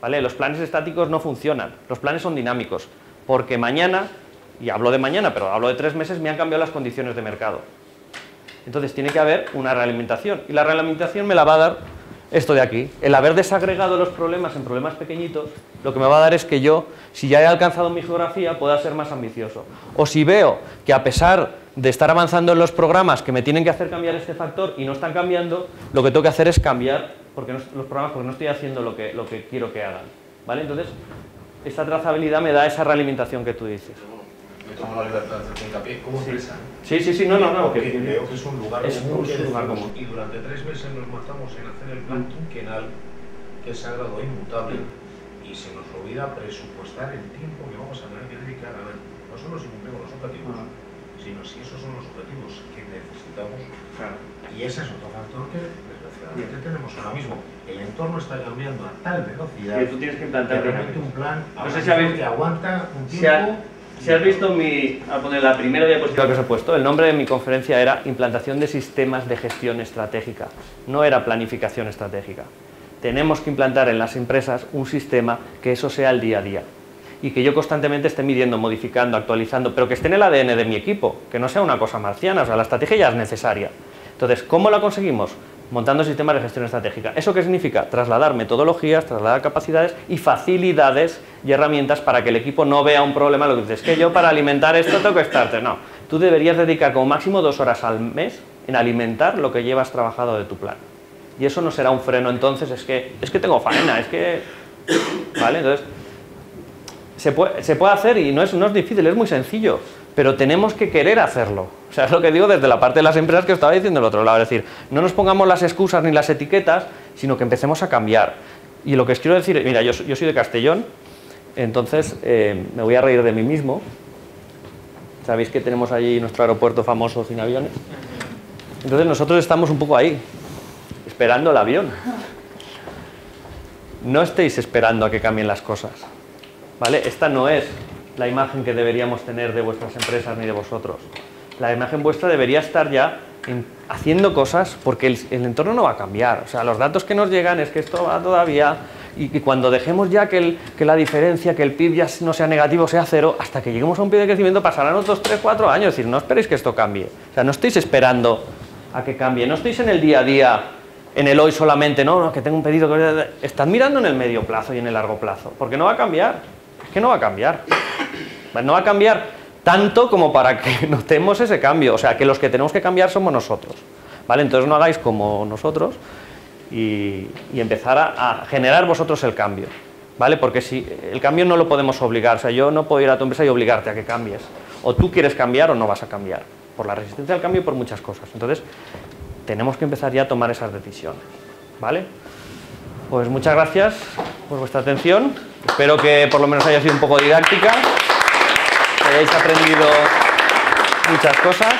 ¿Vale? Los planes estáticos no funcionan. Los planes son dinámicos. Porque mañana, y hablo de mañana, pero hablo de 3 meses, me han cambiado las condiciones de mercado. Entonces tiene que haber una realimentación. Y la realimentación me la va a dar esto de aquí. El haber desagregado los problemas en problemas pequeñitos, lo que me va a dar es que yo, si ya he alcanzado mi geografía, pueda ser más ambicioso. O si veo que a pesar de estar avanzando en los programas que me tienen que hacer cambiar este factor y no están cambiando, lo que tengo que hacer es cambiar los programas porque no estoy haciendo lo que quiero que hagan. ¿Vale? Entonces, esta trazabilidad me da esa realimentación que tú dices. Me tomo la libertad de hacer hincapié como empresa. Sí, no. Porque veo que es un lugar común. Y durante 3 meses nos matamos en hacer el plan quinquenal, que es sagrado e inmutable, y se nos olvida presupuestar el tiempo que vamos a tener que dedicar a ver, no solo si cumplimos los objetivos, sino si esos son los objetivos que necesitamos. Claro. Y ese es otro factor que desgraciadamente tenemos ahora mismo. El entorno está cambiando a tal velocidad que tú tienes que implantar realmente un plan no sé si habéis, que aguanta un tiempo. Si has visto a poner la primera diapositiva que os he puesto, el nombre de mi conferencia era Implantación de sistemas de gestión estratégica, no era planificación estratégica. Tenemos que implantar en las empresas un sistema que eso sea el día a día y que yo constantemente esté midiendo, modificando, actualizando, pero que esté en el ADN de mi equipo, que no sea una cosa marciana, o sea, la estrategia ya es necesaria. Entonces, ¿cómo la conseguimos? Montando sistemas de gestión estratégica. ¿Eso qué significa? Trasladar metodologías, trasladar capacidades y facilidades y herramientas para que el equipo no vea un problema. Lo que dices, es que yo para alimentar esto tengo que estarte. No, tú deberías dedicar como máximo 2 horas al mes en alimentar lo que llevas trabajado de tu plan. Y eso no será un freno entonces, es que tengo faena, es que... ¿Vale? Entonces, se puede hacer y no es difícil, es muy sencillo. Pero tenemos que querer hacerlo. O sea, es lo que digo desde la parte de las empresas que os estaba diciendo el otro lado. Es decir, no nos pongamos las excusas ni las etiquetas, sino que empecemos a cambiar. Y lo que os quiero decir, mira, yo soy de Castellón, entonces me voy a reír de mí mismo. Sabéis que tenemos allí nuestro aeropuerto famoso sin aviones. Entonces nosotros estamos un poco ahí, esperando el avión. No estéis esperando a que cambien las cosas. ¿Vale? Esta no es la imagen que deberíamos tener de vuestras empresas ni de vosotros. La imagen vuestra debería estar ya haciendo cosas porque el entorno no va a cambiar. O sea, los datos que nos llegan es que esto va todavía y cuando dejemos ya que la diferencia, que el PIB ya no sea negativo, sea cero, hasta que lleguemos a un PIB de crecimiento pasarán otros 3, 4 años. Es decir, no esperéis que esto cambie. O sea, no estéis esperando a que cambie. No estéis en el día a día, en el hoy solamente, no, que tengo un pedido. Estad mirando en el medio plazo y en el largo plazo, porque no va a cambiar. Es que no va a cambiar. No va a cambiar tanto como para que notemos ese cambio. O sea, que los que tenemos que cambiar somos nosotros. ¿Vale? Entonces no hagáis como nosotros y empezar a generar vosotros el cambio. ¿Vale? Porque si el cambio no lo podemos obligar. O sea, yo no puedo ir a tu empresa y obligarte a que cambies. O tú quieres cambiar o no vas a cambiar. Por la resistencia al cambio y por muchas cosas. Entonces, tenemos que empezar ya a tomar esas decisiones. ¿Vale? Pues muchas gracias por vuestra atención. Espero que por lo menos haya sido un poco didáctica. Que hayáis aprendido muchas cosas.